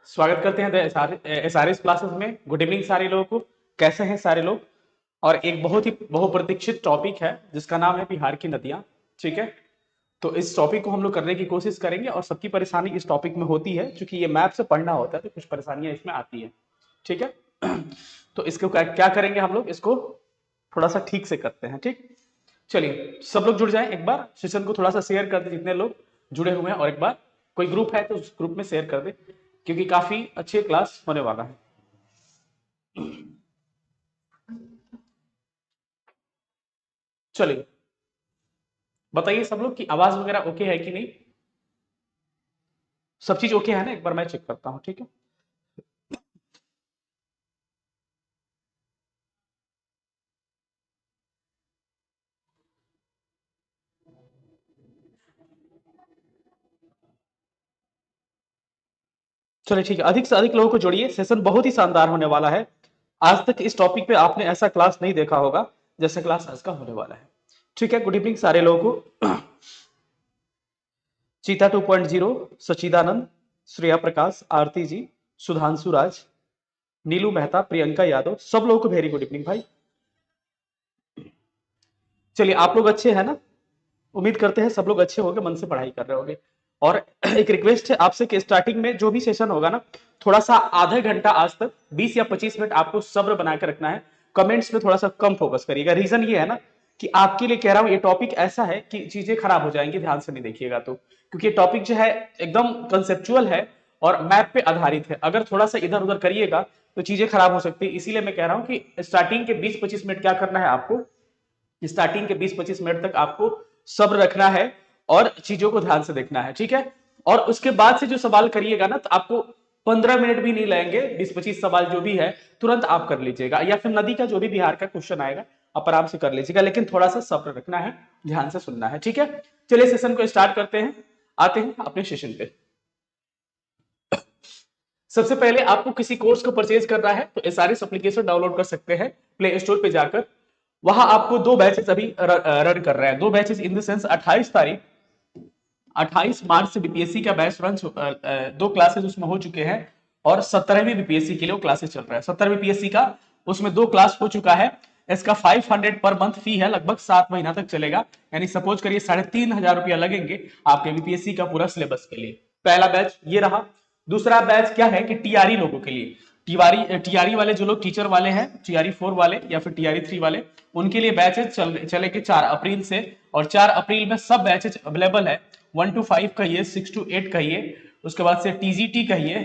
स्वागत करते हैं एसआरएस क्लासेस में। गुड इवनिंग सारे लोगों को। कैसे हैं सारे लोग? और एक बहुत ही बहुप्रतीक्षित टॉपिक है जिसका नाम है बिहार की नदियां। ठीक है, तो इस टॉपिक को हम लोग करने की कोशिश करेंगे और सबकी परेशानी इस टॉपिक में होती है क्योंकि ये मैप से पढ़ना होता है तो कुछ परेशानियां इसमें आती है। ठीक है, तो इसको क्या करेंगे हम लोग, इसको थोड़ा सा ठीक से करते हैं। ठीक, चलिए सब लोग जुड़ जाएं। एक बार सेशन को थोड़ा सा शेयर कर दे जितने लोग जुड़े हुए हैं, और एक बार कोई ग्रुप है तो उस ग्रुप में शेयर कर दे क्योंकि काफी अच्छी क्लास होने वाला है। चलिए बताइए सब लोग की आवाज वगैरह ओके है कि नहीं? सब चीज ओके है ना? एक बार मैं चेक करता हूं। ठीक है, चलिए ठीक है, अधिक से अधिक लोगों को जोड़िए। सेशन बहुत ही शानदार होने वाला है। आज तक इस टॉपिक पे आपने ऐसा क्लास नहीं देखा होगा जैसे क्लास आज का होने वाला है। ठीक है, गुड इवनिंग सारे लोगों को। चीता 2.0, सचिदानंद, श्रेया प्रकाश, आरती जी, सुधांशु राज, नीलू मेहता, प्रियंका यादव, सब लोगों को वेरी गुड इवनिंग भाई। चलिए आप लोग अच्छे हैं ना? उम्मीद करते हैं सब लोग अच्छे होंगे, मन से पढ़ाई कर रहे होंगे। और एक रिक्वेस्ट है आपसे कि स्टार्टिंग में जो भी सेशन होगा ना, थोड़ा सा आधा घंटा आज तक 20 या 25 मिनट आपको सब्र बना के रखना है। कमेंट्स में थोड़ा सा कम फोकस करिएगा। रीजन ये है ना कि आपके लिए कह रहा हूं, ये टॉपिक ऐसा है कि चीजें खराब हो जाएंगी ध्यान से नहीं देखिएगा तो, क्योंकि ये टॉपिक जो है एकदम कंसेप्चुअल है और मैप पे आधारित है। अगर थोड़ा सा इधर उधर करिएगा तो चीजें खराब हो सकती है। इसीलिए मैं कह रहा हूं कि स्टार्टिंग के 20-25 मिनट क्या करना है आपको, स्टार्टिंग के 20-25 मिनट तक आपको सब्र रखना है और चीजों को ध्यान से देखना है। ठीक है, और उसके बाद से जो सवाल करिएगा ना, तो आपको 15 मिनट भी नहीं लगेंगे। 20-25 सवाल जो भी है तुरंत आप कर लीजिएगा, या फिर नदी का जो भी बिहार का क्वेश्चन आएगा आप आराम से कर लीजिएगा, लेकिन थोड़ा सा सब्र रखना है, ध्यान से सुनना है। ठीक है, चलिए सेशन को स्टार्ट करते हैं, आते हैं अपने सेशन पे। सबसे पहले आपको किसी कोर्स को परचेज करना है तो एसआरएस एप्लीकेशन डाउनलोड कर सकते हैं प्ले स्टोर पे जाकर। वहां आपको दो बैचेस अभी रन कर रहे हैं। दो बैचेस इन द सेंस 28 मार्च से बीपीएससी का बैच रन, दो क्लासेस उसमें हो चुके हैं और 17वीं बीपीएससी के लिए वो क्लासेस चल रहा है। 17वीं बीपीएससी का उसमें दो क्लास हो चुका है। इसका 500 पर मंथ फी है, लगभग 7 महीना तक चलेगा। यानी सपोज करिए 3,500 रुपया लगेंगे आपके बीपीएससी का पूरा सिलेबस के लिए। पहला बैच ये रहा। दूसरा बैच क्या है कि टीआरई लोगों के लिए, टीआरई वाले जो लोग टीचर वाले हैं, टीआरई 4 वाले या फिर टीआरई 3 वाले, उनके लिए बैचेस चलेंगे 4 अप्रैल से। और 4 अप्रैल में सब बैचेस अवेलेबल है। 1 to 5 कहिए, 6 to 8 कहिए, उसके बाद से टीजीटी कहिए,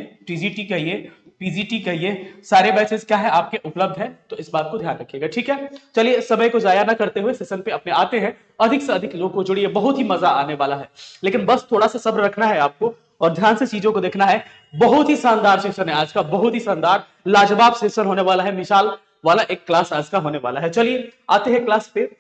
पीजीटी कहिए, सारे बैचेस क्या है आपके उपलब्ध है। तो इस बात को ध्यान रखिएगा। ठीक है, चलिए समय को जाया ना करते हुए सेशन पे अपने आते हैं। अधिक से अधिक लोग को जुड़िए, बहुत ही मजा आने वाला है, लेकिन बस थोड़ा सा सब्र रखना है आपको और ध्यान से चीजों को देखना है। बहुत ही शानदार सेशन है आज का, बहुत ही शानदार लाजवाब सेशन होने वाला है। मिसाल वाला एक क्लास आज का होने वाला है। चलिए आते हैं क्लास पे।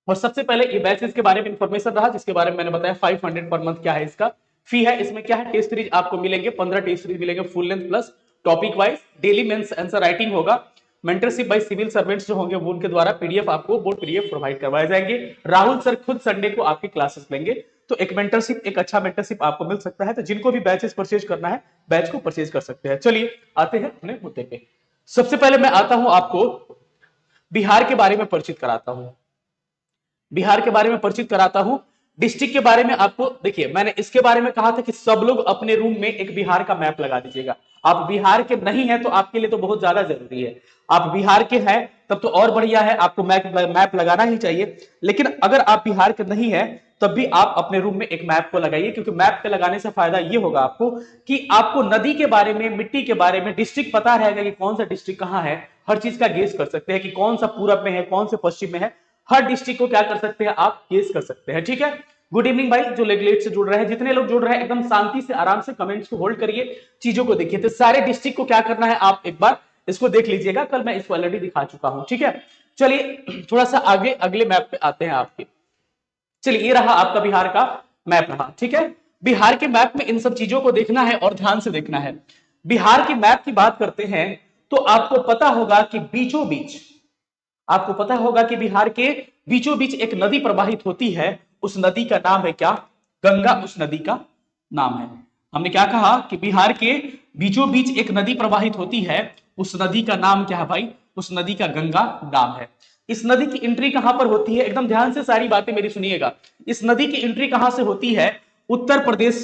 और सबसे पहले ये बैचेस के बारे में इंफॉर्मेशन रहा जिसके बारे में मैंने बताया। 500 पर मंथ क्या है इसका फी है। इसमें क्या है, टेस्ट सीरीज आपको मिलेंगे, 15 टेस्ट सीरीज मिलेंगे full length plus topic wise. Daily mains answer writing होगा। मेंटरशिप बाय सिविल सर्वेंट्स जो होंगे वो उनके द्वारा पीडीएफ आपको बोर्ड पीडीएफ प्रोवाइड करवाए जाएंगे। राहुल सर खुद संडे को आपकी क्लासेस लेंगे। तो एक मेंटरशिप, एक अच्छा मेंटरशिप आपको मिल सकता है। तो जिनको भी बैचेस परचेज करना है बैच को परचेज कर सकते हैं। चलिए आते हैं अपने मुद्दे पे। सबसे पहले मैं आता हूं आपको बिहार के बारे में परिचित कराता हूं। बिहार के बारे में परिचित कराता हूं। डिस्ट्रिक्ट के बारे में आपको देखिए, मैंने इसके बारे में कहा था कि सब लोग अपने रूम में एक बिहार का मैप लगा दीजिएगा। आप बिहार के नहीं है तो आपके लिए तो बहुत ज्यादा जरूरी है। आप बिहार के हैं तब तो और बढ़िया है, आपको मैप लगाना ही चाहिए। लेकिन अगर आप बिहार के नहीं है तब भी आप अपने रूम में एक मैप को लगाइए, क्योंकि मैप पे लगाने से फायदा ये होगा आपको कि आपको नदी के बारे में, मिट्टी के बारे में, डिस्ट्रिक्ट पता रहेगा कि कौन सा डिस्ट्रिक्ट कहां है। हर चीज का गेस कर सकते हैं कि कौन सा पूरब में है, कौन से पश्चिम में है। हर डिस्ट्रिक्ट को क्या कर सकते हैं आप, गेस कर सकते हैं। ठीक है, गुड इवनिंग भाई जो लेट से जुड़ रहे हैं। जितने लोग जुड़ रहे हैं एकदम शांति से आराम से कमेंट्स को होल्ड करिए, चीजों को देखिए। तो सारे डिस्ट्रिक्ट को क्या करना है आप एक बार इसको देख लीजिएगा, कल मैं इसको ऑलरेडी दिखा चुका हूं। ठीक है, चलिए थोड़ा सा आगे अगले मैप पे आते हैं आपके। चलिए ये रहा आपका बिहार का मैप रहा। ठीक है, बिहार के मैप में इन सब चीजों को देखना है और ध्यान से देखना है। बिहार के मैप की बात करते हैं तो आपको पता होगा कि बीचों बीच, आपको पता होगा कि बिहार के बीचों बीच एक नदी प्रवाहित होती है। उस नदी का नाम है क्या? गंगा उस नदी का नाम है। हमने क्या कहा कि बिहार के बीचों बीच एक नदी प्रवाहित होती है, उस नदी का नाम क्या है भाई? उस नदी का गंगा नाम है। इस नदी की एंट्री कहां पर होती है? एकदम ध्यान से सारी बातें मेरी सुनिएगा। इस नदी की एंट्री कहां से होती है? उत्तर प्रदेश,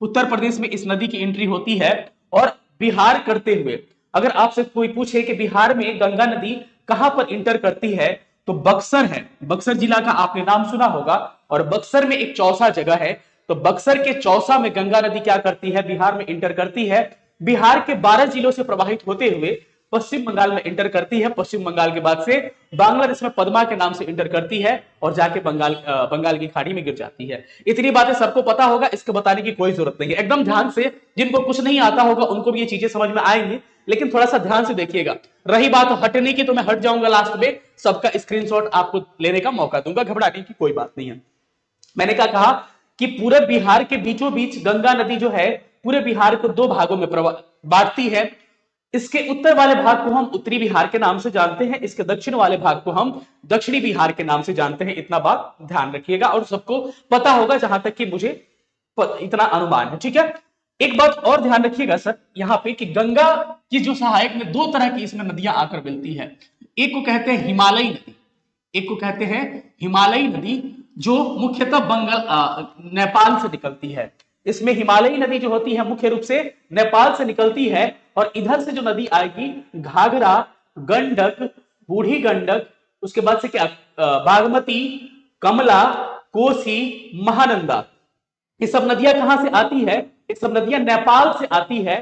उत्तर प्रदेश में इस नदी की एंट्री होती है। और बिहार करते हुए, अगर आपसे कोई पूछे कि बिहार में गंगा नदी कहां पर इंटर करती है, तो बक्सर है। बक्सर जिला का आपने नाम सुना होगा, और बक्सर में एक चौसा जगह है, तो बक्सर के चौसा में गंगा नदी क्या करती है? बिहार में इंटर करती है। बिहार के 12 जिलों से प्रवाहित होते हुए पश्चिम बंगाल में इंटर करती है। पश्चिम बंगाल के बाद से बांग्लादेश में पद्मा के नाम से इंटर करती है और जाके बंगाल की खाड़ी में गिर जाती है। इतनी बातें सबको पता होगा, इसको बताने की कोई जरूरत नहीं है। एकदम ध्यान से, जिनको कुछ नहीं आता होगा उनको भी ये चीजें समझ में आएंगी, लेकिन थोड़ा सा ध्यान से देखिएगा। रही बात हटने की, तो मैं हट जाऊंगा लास्ट में, सबका स्क्रीनशॉट आपको लेने का मौका दूंगा, घबराने की कोई बात नहीं है। मैंने क्या कहा कि पूरे बिहार के बीचों बीच गंगा नदी जो है पूरे बिहार को दो भागों में बांटती है। इसके उत्तर वाले भाग को हम उत्तरी बिहार के नाम से जानते हैं, इसके दक्षिण वाले भाग को हम दक्षिणी बिहार के नाम से जानते हैं। इतना बात ध्यान रखिएगा और सबको पता होगा, जहां तक कि मुझे इतना अनुमान है, ठीक है। एक बात और ध्यान रखिएगा सर यहाँ पे कि गंगा की जो सहायक में दो तरह की इसमें नदियां आकर मिलती है। एक को कहते हैं हिमालयी नदी, एक को कहते हैं हिमालयी नदी, जो मुख्यतः नेपाल से निकलती है। इसमें हिमालयी नदी जो होती है मुख्य रूप से नेपाल से निकलती है, और इधर से जो नदी आएगी घाघरा, गंडक, बूढ़ी गंडक, उसके बाद से क्या बागमती, कमला, कोसी, महानंदा, ये सब नदियां कहां से आती है? ये सब नदियां नेपाल से आती है।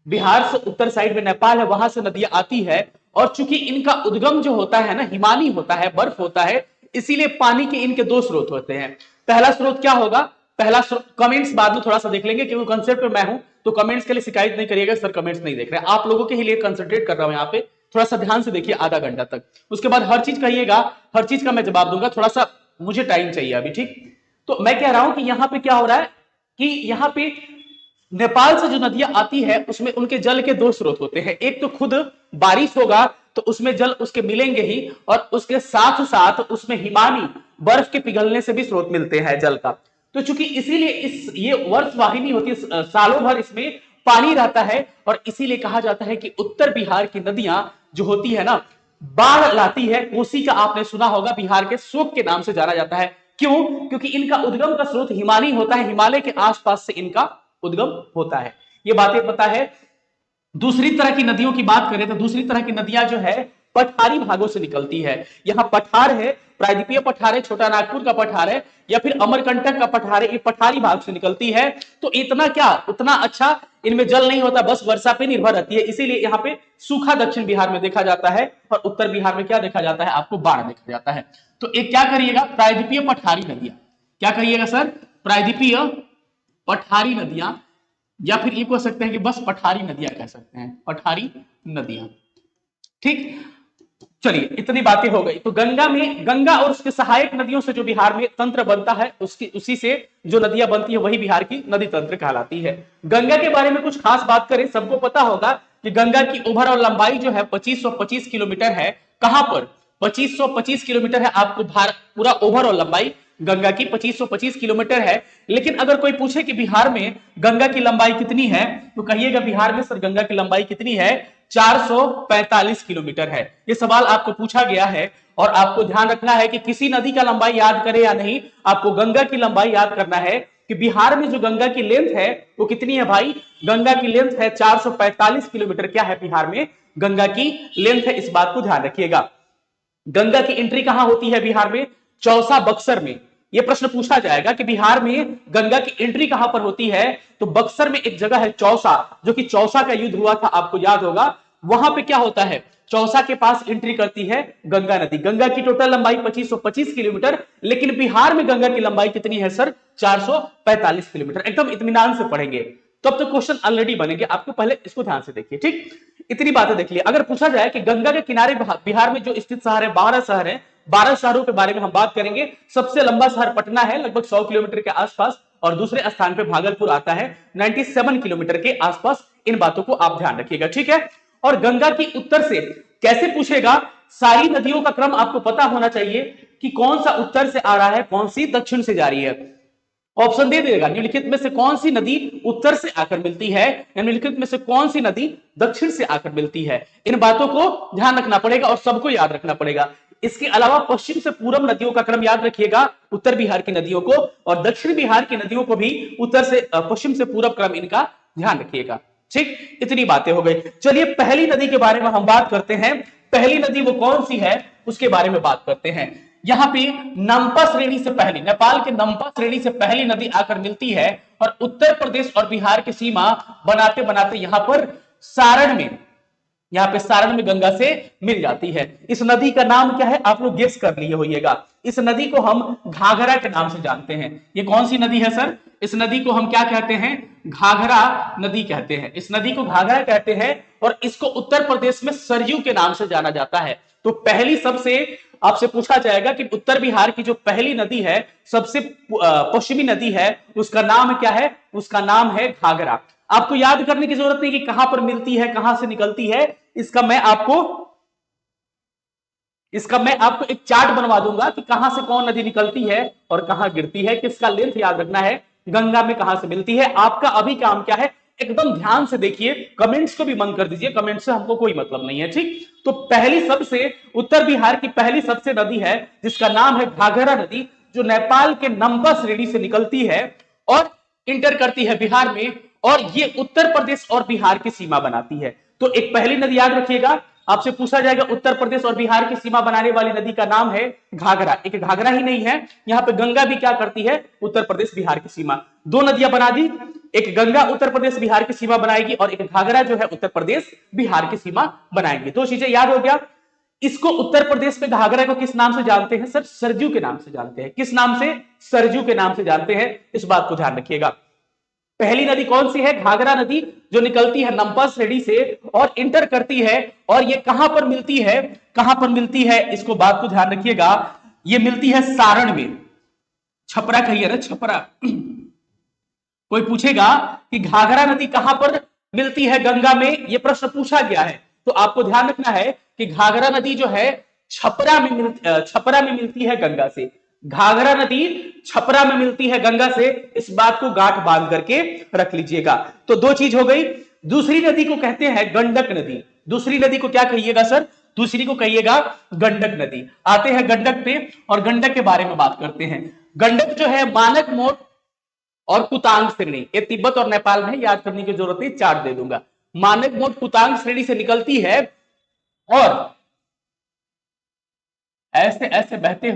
बिहार से उत्तर साइड में नेपाल है, वहां से नदियां आती है। और चूंकि इनका उद्गम जो होता है ना हिमानी होता है, बर्फ होता है, इसीलिए पानी के इनके दो स्रोत होते हैं। पहला स्रोत क्या होगा? पहला स्रोत, कमेंट्स बाद में थोड़ा सा देख लेंगे क्योंकि कंसेप्ट में मैं हूं, तो कमेंट्स के लिए शिकायत नहीं करिएगा सर कमेंट्स नहीं देख रहे हैं, आप लोगों के लिए कंसंट्रेट कर रहा हूं यहाँ पे, थोड़ा सा ध्यान से देखिए आधा घंटा तक। उसके बाद हर चीज कहिएगा, हर चीज का मैं जवाब दूंगा, थोड़ा सा मुझे टाइम चाहिए अभी, ठीक। तो मैं कह रहा हूं कि यहाँ पे क्या हो रहा है कि यहाँ पे नेपाल से जो नदियां आती है उसमें उनके जल के दो स्रोत होते हैं। एक तो खुद बारिश होगा तो उसमें जल उसके मिलेंगे ही, और उसके साथ साथ उसमें हिमानी बर्फ के पिघलने से भी स्रोत मिलते हैं जल का। तो चूंकि इसीलिए ये वर्ष वाहिनी होती है, सालों भर इसमें पानी रहता है, और इसीलिए कहा जाता है कि उत्तर बिहार की नदियां जो होती है ना बाढ़ लाती है। कोसी का आपने सुना होगा, बिहार के शोक के नाम से जाना जाता है। क्यों? क्योंकि इनका उद्गम का स्रोत हिमानी होता है, हिमालय के आसपास से इनका उद्गम होता है। ये बातें पता है। दूसरी तरह की नदियों की बात करें तो दूसरी तरह की नदियां जो है पठारी भागों से निकलती है। यहां पठार है, प्रायद्वीपीय पठार है, छोटा नागपुर का पठार है, या फिर अमरकंटक का पठार है, ये पठारी भाग से निकलती है। तो इतना क्या, उतना अच्छा इनमें जल नहीं होता, बस वर्षा पे निर्भर रहती है, इसीलिए यहाँ पे सूखा दक्षिण बिहार में देखा जाता है, और उत्तर बिहार में क्या देखा जाता है? आपको बाढ़ देखा जाता है। तो एक क्या करिएगा, प्रायद्वीपीय पठारी नदियां, क्या करिएगा सर? प्रायद्वीपीय पठारी नदियां, या फिर ये कह सकते हैं कि बस पठारी नदियां कह सकते हैं, पठारी नदियां, ठीक। चलिए इतनी बातें हो गई। तो गंगा और उसके सहायक नदियों से जो बिहार में तंत्र बनता है, उसी से जो नदियां बनती है वही बिहार की नदी तंत्र कहलाती है। गंगा के बारे में कुछ खास बात करें, सबको पता होगा कि गंगा की ओवरऑल लंबाई जो है 2525 किलोमीटर है। कहां पर? 2525 किलोमीटर है आपको पूरा ओवरऑल लंबाई गंगा की 2525 किलोमीटर है। लेकिन अगर कोई पूछे कि बिहार में गंगा की लंबाई कितनी है, तो कहिएगा बिहार में सर गंगा की लंबाई कितनी है? 445 किलोमीटर है। ये सवाल आपको पूछा गया है, और आपको ध्यान रखना है कि किसी नदी का लंबाई याद करें या नहीं, आपको गंगा की लंबाई याद करना है कि बिहार में जो गंगा की लेंथ है वो कितनी है भाई? गंगा की लेंथ है 445 किलोमीटर। क्या है? बिहार में गंगा की लेंथ है, इस बात को ध्यान रखिएगा। गंगा की एंट्री कहां होती है बिहार में? चौसा, बक्सर में। यह प्रश्न पूछा जाएगा कि बिहार में गंगा की एंट्री कहां पर होती है, तो बक्सर में एक जगह है चौसा, जो कि चौसा का युद्ध हुआ था, आपको याद होगा। वहां पे क्या होता है? चौसा के पास एंट्री करती है गंगा नदी। गंगा की टोटल लंबाई 2525 किलोमीटर, लेकिन बिहार में गंगा की लंबाई कितनी है सर? 445 किलोमीटर। एकदम इत्मीनान से पढ़ेंगे, तब तो क्वेश्चन ऑलरेडी बनेंगे, आपको पहले इसको ध्यान से देखिए, ठीक। इतनी बातें देख लिया। अगर पूछा जाए कि गंगा के किनारे बिहार में जो स्थित शहर है, 12 शहर है, 12 शहरों के बारे में हम बात करेंगे। सबसे लंबा शहर पटना है, लगभग 100 किलोमीटर के आसपास, और दूसरे स्थान पे भागलपुर आता है 97 किलोमीटर के आसपास। इन बातों को आप ध्यान रखिएगा, ठीक है। और गंगा की उत्तर से कैसे पूछेगा? सारी नदियों का क्रम आपको पता होना चाहिए कि कौन सा उत्तर से आ रहा है, कौन सी दक्षिण से जा रही है। ऑप्शन दे देगा, निम्नलिखित में से कौन सी नदी उत्तर से आकर मिलती है, निम्नलिखित में से कौन सी नदी दक्षिण से आकर मिलती है। इन बातों को ध्यान रखना पड़ेगा और सबको याद रखना पड़ेगा। इसके अलावा पश्चिम से पूर्व नदियों का क्रम याद रखिएगा, उत्तर बिहार की नदियों को, और दक्षिण बिहार की नदियों को भी उत्तर से पश्चिम से पूर्व क्रम इनका ध्यान रखिएगा। ठीक, इतनी बातें हो गई। चलिए पहली नदी के बारे में हम बात करते हैं। पहली नदी वो कौन सी है उसके बारे में बात करते हैं। यहां पे नमपा श्रेणी से पहली, नेपाल के नमपा श्रेणी से पहली नदी आकर मिलती है और उत्तर प्रदेश और बिहार की सीमा बनाते बनाते यहां पर सारण में, यहां पे सारण में गंगा से मिल जाती है। इस नदी का नाम क्या है आप लोग गेस कर लिए होइएगा। इस नदी को हम घाघरा के नाम से जानते हैं। ये कौन सी नदी है सर? इस नदी को हम क्या कहते हैं? घाघरा नदी कहते हैं। इस नदी को घाघरा कहते हैं और इसको उत्तर प्रदेश में सरयू के नाम से जाना जाता है। तो पहली सबसे आपसे पूछा जाएगा कि उत्तर बिहार की जो पहली नदी है, सबसे पश्चिमी नदी है, उसका नाम क्या है? उसका नाम है घाघरा। आपको याद करने की जरूरत नहीं कि कहां पर मिलती है, कहां से निकलती है। इसका मैं आपको एक चार्ट बनवा दूंगा कि कहां से कौन नदी निकलती है और कहां गिरती है। किसका लेंथ याद रखना है, गंगा में कहां से मिलती है। आपका अभी काम क्या है, एकदम ध्यान से देखिए, कमेंट्स को भी बंद कर दीजिए, कमेंट्स से हमको कोई मतलब नहीं है। ठीक, तो पहली सबसे उत्तर बिहार की पहली सबसे नदी है जिसका नाम है घाघरा नदी, जो नेपाल के नमपा श्रेणी से निकलती है और इंटर करती है बिहार में, और ये उत्तर प्रदेश और बिहार की सीमा बनाती है। तो एक पहली नदी याद रखिएगा, आपसे पूछा जाएगा उत्तर प्रदेश और बिहार की सीमा बनाने वाली नदी का नाम है घाघरा। एक घाघरा ही नहीं है, यहां पे गंगा भी क्या करती है, उत्तर प्रदेश बिहार की सीमा। दो नदियां बना दी, एक गंगा उत्तर प्रदेश बिहार की सीमा बनाएगी और एक घाघरा जो है उत्तर प्रदेश बिहार की सीमा बनाएंगे। दो चीजें याद हो गया। इसको उत्तर प्रदेश में घाघरा को किस नाम से जानते हैं सर? सरजू के नाम से जानते हैं। किस नाम से? सरजू के नाम से जानते हैं। इस बात को ध्यान रखिएगा। पहली नदी कौन सी है? घाघरा नदी, जो निकलती है नमपा श्रेणी से और इंटर करती है, और ये कहां पर मिलती है? कहां पर मिलती है इसको बात को ध्यान रखिएगा। ये मिलती है सारण में। छपरा कहिए ना, छपरा। कोई पूछेगा कि घाघरा नदी कहां पर मिलती है गंगा में, यह प्रश्न पूछा गया है, तो आपको ध्यान रखना है कि घाघरा नदी जो है छपरा में मिलती है गंगा से। घाघरा नदी छपरा में मिलती है गंगा से, इस बात को गांठ बांध करके रख लीजिएगा। तो दो चीज हो गई। दूसरी नदी को कहते हैं गंडक नदी। दूसरी नदी को क्या कहिएगा सर? दूसरी को कहिएगा गंडक नदी। आते हैं गंडक पे और गंडक के बारे में बात करते हैं। गंडक जो है मानक मोट और कुतांग श्रेणी, ये तिब्बत और नेपाल में याद करने की जरूरत नहीं, चार्ट दे दूंगा। मानक मोट कुतांग श्रेणी से निकलती है और ऐसे ऐसे बहते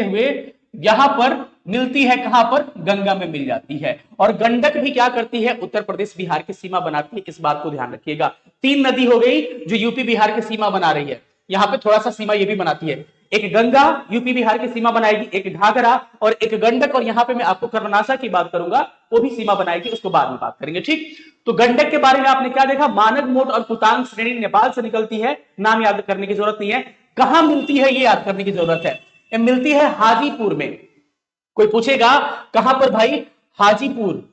हुए यहां पर मिलती है। कहां पर? गंगा में मिल जाती है। और गंडक भी क्या करती है? उत्तर प्रदेश बिहार की सीमा बनाती है। इस बात को ध्यान रखिएगा। तीन नदी हो गई जो यूपी बिहार की सीमा बना रही है। यहां पे थोड़ा सा सीमा ये भी बनाती है। एक गंगा यूपी बिहार की सीमा बनाएगी, एक घाघरा और एक गंडक, और यहां पे मैं आपको कर्मनाशा की बात करूंगा, वो भी सीमा बनाएगी, उसको बाद में बात करेंगे। ठीक, तो गंडक के बारे में आपने क्या देखा? मानक मोट और कुतांग श्रेणी नेपाल से निकलती है। नाम याद करने की जरूरत नहीं है। कहां मिलती है ये याद करने की जरूरत है। ये मिलती है हाजीपुर में। कोई पूछेगा कहां पर भाई? हाजीपुर।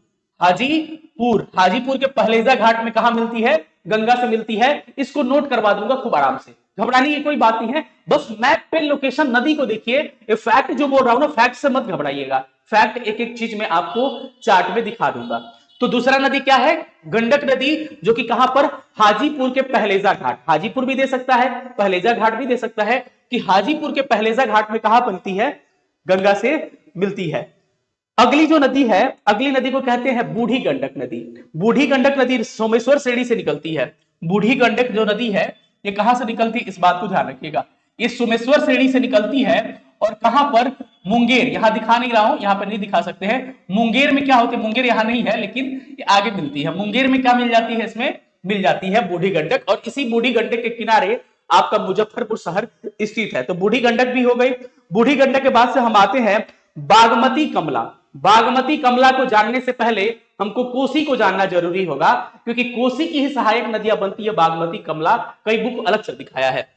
हाजीपुर के पहलेजा घाट में कहां मिलती है? गंगा से मिलती है। इसको नोट करवा दूंगा खूब आराम से, घबराने की कोई बात नहीं है। बस मैप पे लोकेशन नदी को देखिए। ये फैक्ट जो बोल रहा हूं ना, फैक्ट से मत घबराइएगा। फैक्ट एक एक चीज में आपको चार्ट में दिखा दूंगा। तो दूसरा नदी क्या है? गंडक नदी, जो कि कहां पर? हाजीपुर के पहलेजा घाट। हाजीपुर भी दे सकता है, पहलेजा घाट भी दे सकता है, कि हाजीपुर के पहलेजा घाट में कहां बनती है? गंगा से मिलती है। अगली जो नदी है, अगली नदी को कहते हैं बूढ़ी गंडक नदी। बूढ़ी गंडक नदी सोमेश्वर श्रेणी से निकलती है। बूढ़ी गंडक जो नदी है ये कहां से निकलती है? इस बात को ध्यान रखिएगा। ये सोमेश्वर श्रेणी से निकलती है और कहां पर? मुंगेर। यहां दिखा नहीं रहा हूं, यहां पर नहीं दिखा सकते हैं। मुंगेर में क्या होती है? मुंगेर यहां नहीं है लेकिन ये आगे मिलती है। मुंगेर में क्या मिल जाती है? इसमें मिल जाती है बूढ़ी गंडक, और इसी बूढ़ी गंडक के किनारे आपका मुजफ्फरपुर शहर स्थित है। तो बूढ़ी गंडक भी हो गई। बूढ़ी गंडक के बाद से हम आते हैं बागमती कमला। बागमती कमला को जानने से पहले हमको कोसी को जानना जरूरी होगा, क्योंकि कोसी की ही सहायक नदियां बनती है बागमती कमला। कई बुक अलग से दिखाया है।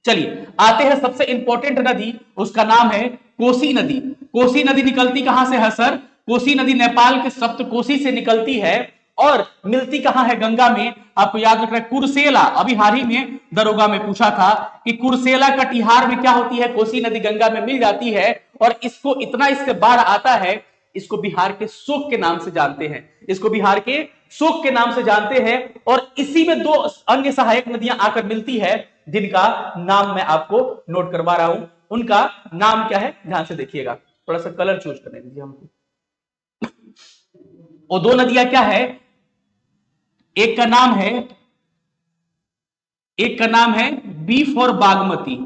चलिए आते हैं सबसे इंपॉर्टेंट नदी, उसका नाम है कोसी नदी। कोसी नदी निकलती कहां से है सर? कोसी नदी नेपाल के सप्तकोशी से निकलती है और मिलती कहां है गंगा में? आपको याद रखना है कुर्सेला। अभी हाल ही में दरोगा में पूछा था कि कुर्सेला कटिहार में क्या होती है? कोसी नदी गंगा में मिल जाती है। और इसको इतना इससे बाढ़ आता है, इसको बिहार के शोक के नाम से जानते हैं, इसको बिहार के शोक के नाम से जानते हैं। और इसी में दो अन्य सहायक नदियां आकर मिलती है, जिनका नाम मैं आपको नोट करवा रहा हूं। उनका नाम क्या है? ध्यान से देखिएगा, थोड़ा सा कलर चूज करने दीजिए हमको। वो दो नदियां क्या है? एक का नाम है बी फॉर बागमती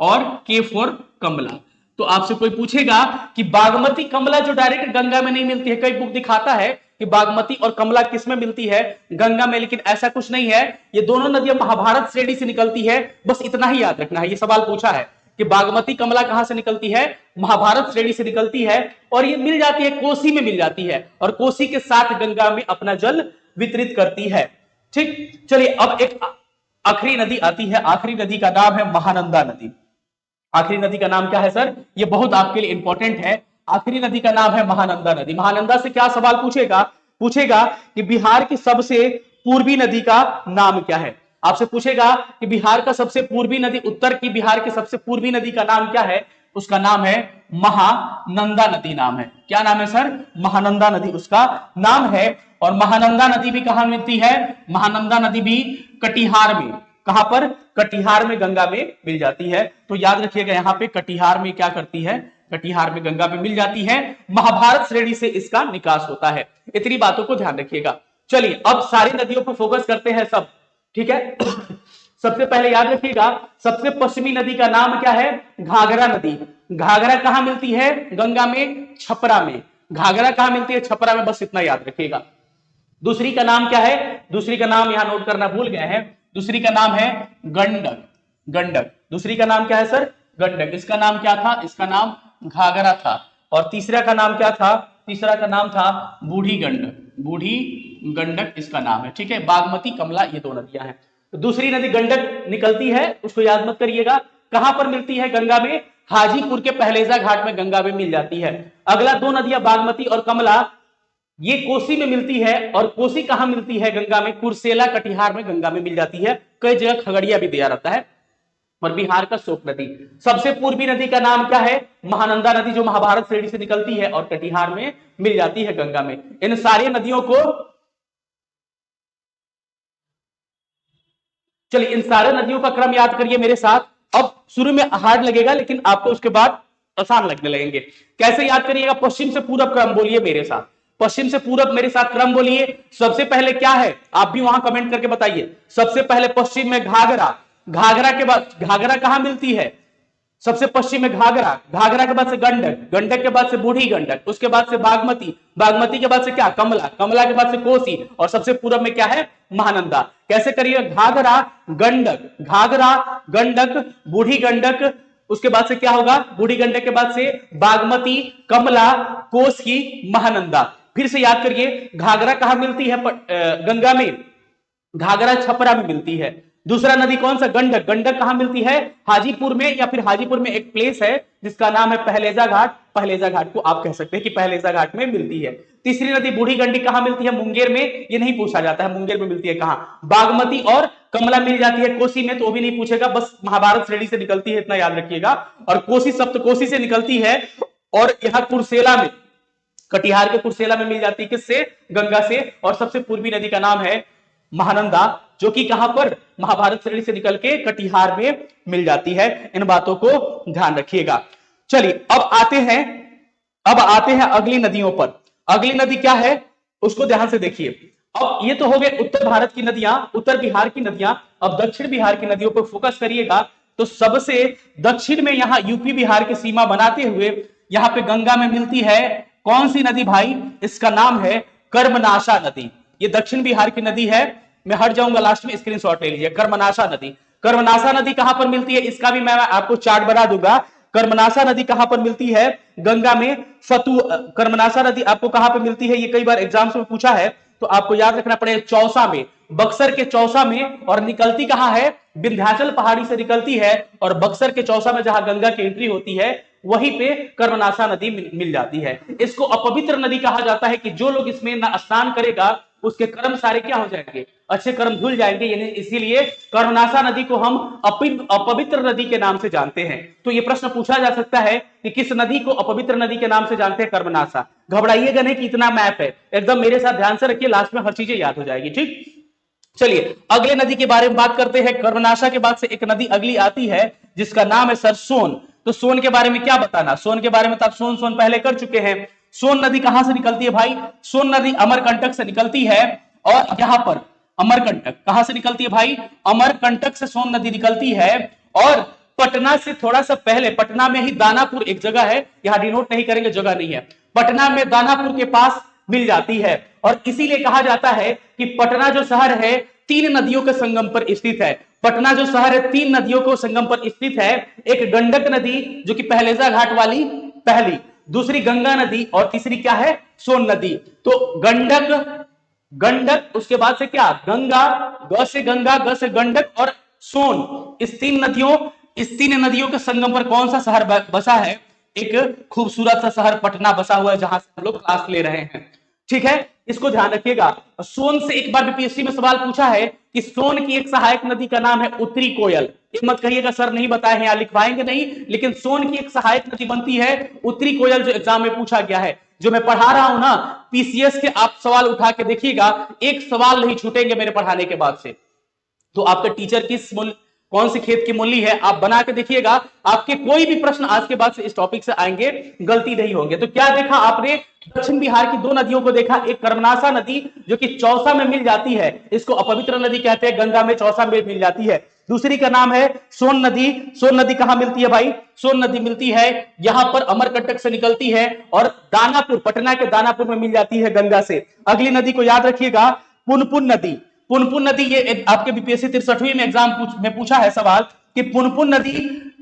और के फॉर कमला। तो आपसे कोई पूछेगा कि बागमती कमला जो डायरेक्ट गंगा में नहीं मिलती है, कई बुक दिखाता है कि बागमती और कमला किस में मिलती है? गंगा में, लेकिन ऐसा कुछ नहीं है। ये दोनों नदियां महाभारत श्रेणी से निकलती है, बस इतना ही याद रखना है। ये सवाल पूछा है कि बागमती कमला कहां से निकलती है? महाभारत श्रेणी से निकलती है, और ये मिल जाती है कोसी में मिल जाती है, और कोसी के साथ गंगा में अपना जल वितरित करती है। ठीक, चलिए अब एक आखिरी नदी आती है। आखिरी नदी का नाम है महानंदा नदी। आखिरी नदी का नाम क्या है सर? ये बहुत आपके लिए इंपॉर्टेंट है। आखिरी नदी का नाम है महानंदा नदी। महानंदा से क्या सवाल पूछेगा? पूछेगा कि बिहार की सबसे पूर्वी नदी का नाम क्या है। आपसे पूछेगा कि बिहार का सबसे पूर्वी नदी, उत्तर की बिहार की सबसे पूर्वी नदी का नाम क्या है? उसका नाम है महानंदा नदी नाम है। क्या नाम है सर? महानंदा नदी उसका नाम है। और महानंदा नदी भी कहां मिलती है? महानंदा नदी भी कटिहार में। कहां पर? कटिहार में गंगा में मिल जाती है। तो याद रखिएगा, यहां पे कटिहार में क्या करती है? कटिहार में गंगा में मिल जाती है। महाभारत श्रेणी से इसका निकास होता है। इतनी बातों को ध्यान रखिएगा। चलिए अब सारी नदियों पर फोकस करते हैं सब, ठीक है। सबसे पहले याद रखिएगा, सबसे पश्चिमी नदी का नाम क्या है? घाघरा नदी। घाघरा कहां मिलती है? गंगा में, छपरा में। घाघरा कहां मिलती है? छपरा में, बस इतना याद रखिएगा। दूसरी का नाम क्या है? दूसरी का नाम यहां नोट करना भूल गए हैं। दूसरी का नाम है गंडक। गंडक दूसरी का नाम क्या है सर? गंडक। इसका नाम क्या था? इसका नाम घाघरा था। और तीसरा का नाम क्या था? तीसरा का नाम था बूढ़ी गंडक। बूढ़ी गंडक इसका नाम है, ठीक है। बागमती, कमला, ये दो नदियां हैं। तो दूसरी नदी गंडक निकलती है, उसको याद मत करिएगा। कहां पर मिलती है? गंगा में। हाजीपुर के पहलेजा घाट में गंगा में मिल जाती है। अगला दो नदियां बागमती और कमला, ये कोसी में मिलती है। और कोसी कहां मिलती है? गंगा में। कुर्सेला कटिहार में गंगा में मिल जाती है। कई जगह खगड़िया भी दिया रहता है। और बिहार का शोक नदी। सबसे पूर्वी नदी का नाम क्या है? महानंदा नदी, जो महाभारत श्रेणी से निकलती है और कटिहार में मिल जाती है गंगा में। इन सारी नदियों को, चलिए इन सारे नदियों का क्रम याद करिए मेरे साथ। अब शुरू में हार्ड लगेगा, लेकिन आपको उसके बाद आसान लगने लगेंगे। कैसे याद करिएगा? पश्चिम से पूरब क्रम बोलिए मेरे साथ। पश्चिम से पूरब मेरे साथ क्रम बोलिए। सबसे पहले क्या है? आप भी वहां कमेंट करके बताइए। सबसे पहले पश्चिम में घाघरा। घाघरा के बाद, घाघरा कहां मिलती है? सबसे पश्चिम में घाघरा। घाघरा के बाद से गंडक। गंडक के बाद से बूढ़ी गंडक। उसके बाद से बागमती। बागमती के बाद से क्या? कमला। कमला के बाद से कोसी। और सबसे पूरब में क्या है? महानंदा। कैसे करिए? घाघरा, गंडक, घाघरा, गंडक, बूढ़ी गंडक। उसके बाद से क्या होगा? बूढ़ी गंडक के बाद से बागमती, कमला, कोसी, महानंदा। फिर से याद करिए, घाघरा कहां मिलती है? गंगा में। घाघरा छपरा में मिलती है। दूसरा नदी कौन सा? गंडक। गंडक कहां मिलती है? हाजीपुर में, या फिर हाजीपुर में एक प्लेस है जिसका नाम है पहलेजा घाट। पहलेजा घाट को आप कह सकते हैं कि पहलेजा घाट में मिलती है। तीसरी नदी बूढ़ी गंडक कहां मिलती है? मुंगेर में। ये नहीं पूछा जाता है मुंगेर में मिलती है कहां। बागमती और कमला मिल जाती है कोसी में, तो वो भी नहीं पूछेगा, बस महाभारत श्रेणी से निकलती है, इतना याद रखिएगा। और कोसी सप्तकोसी से निकलती है। और यहां कुर्सेला में, कटिहार के कुर्सेला में मिल जाती है। किससे? गंगा से। और सबसे पूर्वी नदी का नाम है महानंदा, जो कि कहां पर? महाभारत श्रेणी से निकल के कटिहार में मिल जाती है। इन बातों को ध्यान रखिएगा। चलिए अब आते हैं अगली नदियों पर। अगली नदी क्या है उसको ध्यान से देखिए। अब ये तो हो गए उत्तर भारत की नदियां, उत्तर बिहार की नदियां। अब दक्षिण बिहार की नदियों पर फोकस करिएगा। तो सबसे दक्षिण में यहां यूपी बिहार की सीमा बनाते हुए यहां पे गंगा में मिलती है कौन सी नदी भाई? इसका नाम है कर्मनाशा नदी। ये दक्षिण बिहार की नदी है। मैं हट जाऊंगा, लास्ट में स्क्रीनशॉट ले लीजिए। कर्मनाशा नदी। कर्मनाशा नदी कहां पर मिलती है? इसका भी मैं आपको चार्ट बना दूंगा। कर्मनाशा नदी कहां पर मिलती है? गंगा में। कर्मनाशा नदी आपको कहां पर मिलती है? ये कई बार एग्जाम्स में पूछा है, तो आपको याद रखना पड़ेगा। चौसा में, बक्सर के चौसा में। और निकलती कहां है? विंध्याचल पहाड़ी से निकलती है। और बक्सर के चौसा में जहां गंगा की एंट्री होती है, वहीं पे कर्मनाशा नदी मिल जाती है। इसको अपवित्र नदी कहा जाता है कि जो लोग इसमें न स्नान करेगा उसके कर्म सारे क्या हो जाएंगे, अच्छे कर्म धुल जाएंगे। यानी इसीलिए कर्मनाशा नदी को हम अपवित्र नदी के नाम से जानते हैं। तो ये प्रश्न पूछा जा सकता है कि किस नदी को अपवित्र नदी के नाम से जानते हैं, कर्मनाशा। घबराइएगा नहीं कि इतना मैप है, एकदम मेरे साथ ध्यान से रखिए, लास्ट में हर चीजें याद हो जाएगी। ठीक, चलिए अगले नदी के बारे में बात करते हैं। कर्मनाशा के बाद से एक नदी अगली आती है जिसका नाम है सर सोन। तो सोन के बारे में क्या बताना, सोन के बारे में तो आप सोन सोन पहले कर चुके हैं। सोन नदी कहां से निकलती है भाई, सोन नदी अमरकंटक से निकलती है। और यहां पर अमरकंटक कहां से निकलती है भाई, अमरकंटक से सोन नदी निकलती है। और पटना से थोड़ा सा पहले, पटना में ही दानापुर एक जगह है, यहां डिनोट नहीं करेंगे, जगह नहीं है, पटना में दानापुर के पास मिल जाती है। और इसीलिए कहा जाता है कि पटना जो शहर है तीन नदियों के संगम पर स्थित है। पटना जो शहर है तीन नदियों के संगम पर स्थित है। एक गंडक नदी जो कि पहलेजा घाट वाली पहली, दूसरी गंगा नदी और तीसरी क्या है, सोन नदी। तो गंडक उसके बाद से क्या, गंगा, ग से गंगा, ग से गंडक और सोन, इस तीन नदियों के संगम पर कौन सा शहर बसा है, एक खूबसूरत सा शहर पटना बसा हुआ है, जहां से हम लोग क्लास ले रहे हैं। ठीक है, इसको ध्यान रखिएगा। सोन से एक बार बीपीएससी में सवाल पूछा है कि सोन की एक सहायक नदी का नाम है उत्तरी कोयल। ये मत कहिएगा सर नहीं बताए हैं, या लिखवाएंगे नहीं, लेकिन सोन की एक सहायक नदी बनती है उत्तरी कोयल, जो एग्जाम में पूछा गया है। जो मैं पढ़ा रहा हूं ना पीसीएस के, आप सवाल उठा के देखिएगा, एक सवाल नहीं छूटेंगे मेरे पढ़ाने के बाद से। तो आपका टीचर कौन से खेत की मूल्य है, आप बना के देखिएगा, आपके कोई भी प्रश्न आज के बाद से इस टॉपिक से आएंगे, गलती नहीं होंगे। तो क्या देखा आपने, दक्षिण बिहार की दो नदियों को देखा, एक कर्मनाशा नदी जो कि चौसा में मिल जाती है, इसको अपवित्र नदी कहते हैं, गंगा में चौसा में मिल जाती है। दूसरी का नाम है सोन नदी। सोन नदी कहां मिलती है भाई, सोन नदी मिलती है यहां पर अमरकंटक से निकलती है और दानापुर, पटना के दानापुर में मिल जाती है गंगा से। अगली नदी को याद रखिएगा, पुनपुन नदी। पुनपुन नदी, ये आपके बीपीएससी 63वीं में एग्जाम में पूछा है सवाल कि पुनपुन नदी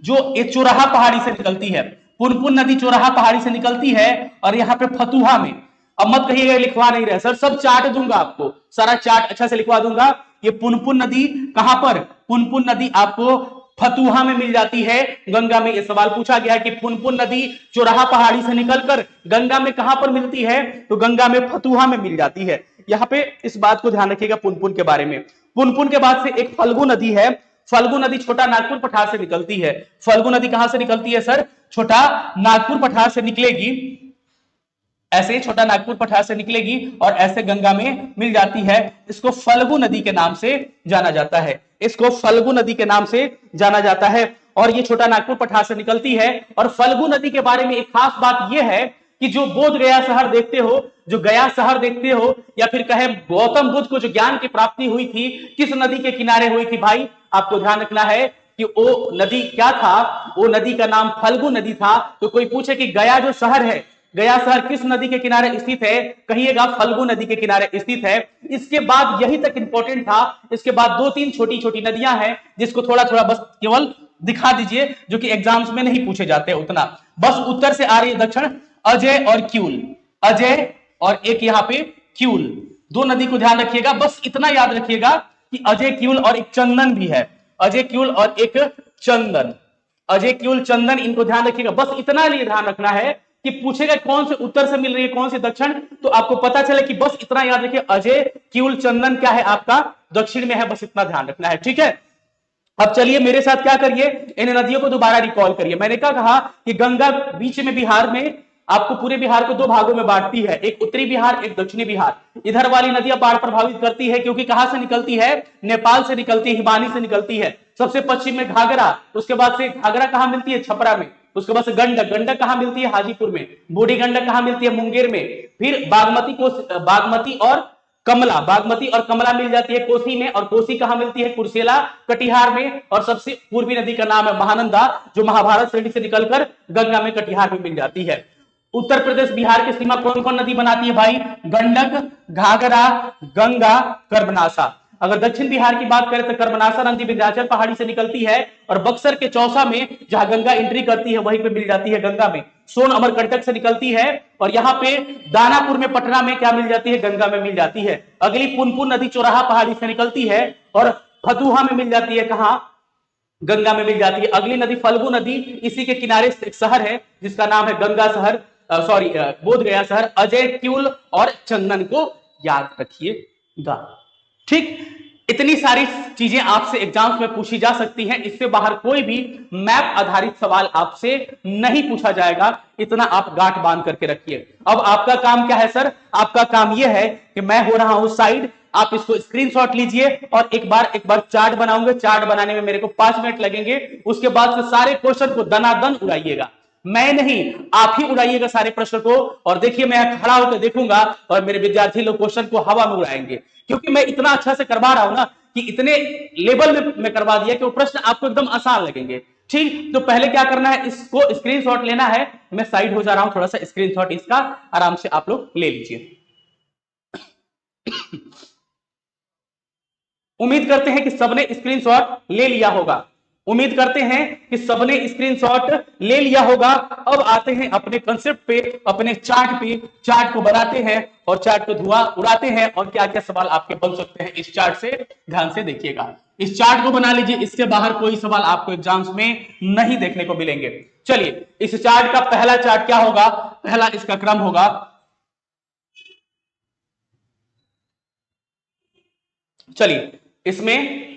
जो चौराहा पहाड़ी से निकलती है, पुनपुन नदी चौराहा पहाड़ी से निकलती है और यहाँ पे फतुहा में, अब मत कहिएगा लिखवा नहीं रहे सर, सब चार्ट दूंगा आपको, सारा चार्ट अच्छा से लिखवा दूंगा। ये पुनपुन नदी कहां पर, पुनपुन नदी आपको फतुहा में मिल जाती है, गंगा में। यह सवाल पूछा गया कि पुनपुन नदी चौराहा पहाड़ी से निकलकर गंगा में कहां पर मिलती है, तो गंगा में फतुहा में मिल जाती है। यहां पे इस बात को ध्यान रखिएगा पुनपुन के बारे में। पुनपुन के बाद से एक फल्गु नदी है। फल्गु नदी छोटा नागपुर पठार से निकलती है। फल्गु नदी कहां से निकलती है सर, छोटा नागपुर पठार से निकलेगी, ऐसे छोटा नागपुर पठार से निकलेगी और ऐसे गंगा में मिल जाती है। इसको फल्गु नदी के नाम से जाना जाता है, इसको फल्गु नदी के नाम से जाना जाता है। और ये छोटा नागपुर पठार से निकलती है। और फल्गु नदी के बारे में एक खास बात यह है कि जो बोध गया शहर देखते हो, जो गया शहर देखते हो, या फिर कहे गौतम बुद्ध को जो ज्ञान की प्राप्ति हुई थी, किस नदी के किनारे हुई थी भाई, आपको ध्यान रखना है कि वो नदी क्या था, वो नदी का नाम फल्गु नदी था। तो कोई पूछे कि गया जो शहर है, गया शहर किस नदी के किनारे स्थित है, कहिएगा फल्गु नदी के किनारे स्थित है। इसके बाद यही तक इंपॉर्टेंट था, इसके बाद दो तीन छोटी छोटी नदियां हैं जिसको थोड़ा थोड़ा बस केवल दिखा दीजिए, जो कि एग्जाम्स में नहीं पूछे जाते उतना। बस उत्तर से आ रही है दक्षिण, अजय और क्यूल, अजय और एक यहाँ पे क्यूल, दो नदी को ध्यान रखिएगा। बस इतना याद रखिएगा कि अजय क्यूल और एक चंदन भी है, अजय क्यूल और एक चंदन, अजय क्यूल चंदन, इनको ध्यान रखिएगा। बस इतना लिए ध्यान रखना है कि पूछेगा कौन से उत्तर से मिल रही है, कौन से दक्षिण, तो आपको पता चले कि बस इतना याद रखिए, अजय क्यूल चंदन क्या है आपका, दक्षिण में है, बस इतना ध्यान रखना है। ठीक है, अब चलिए मेरे साथ क्या करिए, इन नदियों को दोबारा रिकॉल करिए। मैंने क्या कहा कि गंगा बीच में बिहार में आपको पूरे बिहार को दो भागों में बांटती है, एक उत्तरी बिहार, एक दक्षिणी बिहार। इधर वाली नदियां बाढ़ प्रभावित करती है क्योंकि कहां से निकलती है, नेपाल से निकलती है, हिमानी से निकलती है। सबसे पश्चिम में घाघरा, उसके बाद से घाघरा कहां मिलती है, छपरा में। उसके बाद से गंडक, गंडक कहां मिलती है, हाजीपुर में। बूढ़ी गंडक कहां मिलती है, मुंगेर में। फिर बागमती और कमला, बागमती और कमला मिल जाती है कोसी में, और कोसी कहां मिलती है, कुर्सेला, कटिहार में। और सबसे पूर्वी नदी का नाम है महानंदा, जो महाभारत श्रेणी से निकलकर गंगा में कटिहार में मिल जाती है। उत्तर प्रदेश बिहार की सीमा कौन कौन नदी बनाती है भाई, गंडक, घाघरा, गंगा, कर्मनाशा। अगर दक्षिण बिहार की बात करें तो कर्मनाशा नदी विंध्याचल पहाड़ी से निकलती है और बक्सर के चौसा में जहां गंगा एंट्री करती है वहीं पे मिल जाती है गंगा में। सोन अमरकंटक से निकलती है और यहाँ पे दानापुर में, पटना में क्या मिल जाती है, गंगा में मिल जाती है। अगली पुनपुन नदी चौराहा पहाड़ी से निकलती है और फतुहा में मिल जाती है, कहां, गंगा में मिल जाती है। अगली नदी फल्गु नदी, इसी के किनारे एक शहर है जिसका नाम है गंगा शहर, बोध गया शहर। अजय क्यूल और चंदन को याद रखिए। गा। ठीक, इतनी सारी चीजें आपसे एग्जाम्स में पूछी जा सकती हैं, इससे बाहर कोई भी मैप आधारित सवाल आपसे नहीं पूछा जाएगा, इतना आप गांठ बांध करके रखिए। अब आपका काम क्या है सर? आपका काम यह है कि मैं हो रहा हूं साइड, आप इसको स्क्रीनशॉट लीजिए और एक बार चार्ट बनाऊंगे, चार्ट बनाने में मेरे को 5 मिनट लगेंगे, उसके बाद से सारे क्वेश्चन को दनादन उड़ाइएगा। मैं नहीं, आप ही उड़ाइएगा सारे प्रश्न को, और देखिए मैं खड़ा होकर देखूंगा और मेरे विद्यार्थी लोग क्वेश्चन को हवा में उड़ाएंगे, क्योंकि मैं इतना अच्छा से करवा रहा हूं ना कि इतने लेवल में मैं करवा दिया कि वो प्रश्न आपको एकदम आसान लगेंगे। ठीक, तो पहले क्या करना है, इसको स्क्रीनशॉट लेना है। मैं साइड हो जा रहा हूं, थोड़ा सा स्क्रीनशॉट इसका आराम से आप लोग ले लीजिए। उम्मीद करते हैं कि सबने स्क्रीनशॉट ले लिया होगा, उम्मीद करते हैं कि सबने स्क्रीनशॉट ले लिया होगा। अब आते हैं अपने कंसेप्ट पे, अपने चार्ट पे, चार्ट को बनाते हैं और चार्ट को धुआं उड़ाते हैं, और क्या क्या सवाल आपके बन सकते हैं इस चार्ट से ध्यान से देखिएगा। इस चार्ट को बना लीजिए, इसके बाहर कोई सवाल आपको एग्जाम्स में नहीं देखने को मिलेंगे। चलिए, इस चार्ट का पहला चार्ट क्या होगा, पहला इसका क्रम होगा, चलिए इसमें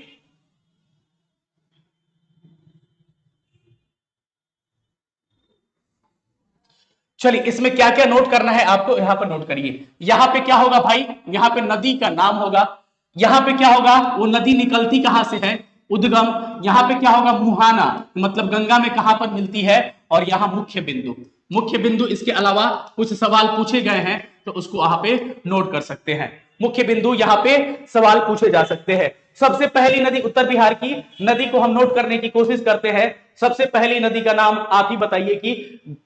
चलिए इसमें क्या क्या नोट करना है आपको, यहां पर नोट करिए। यहां पे क्या होगा भाई, यहां पे नदी का नाम होगा, यहां पे क्या होगा, वो नदी निकलती कहां से है, उद्गम। यहां पे क्या होगा, मुहाना, मतलब गंगा में कहां पर मिलती है, और यहां मुख्य बिंदु, मुख्य बिंदु। इसके अलावा कुछ सवाल पूछे गए हैं तो उसको वहां पे नोट कर सकते हैं, मुख्य बिंदु यहां पे सवाल पूछे जा सकते हैं। सबसे पहली नदी उत्तर बिहार की नदी को हम नोट करने की कोशिश करते हैं। सबसे पहली नदी का नाम आप ही बताइए कि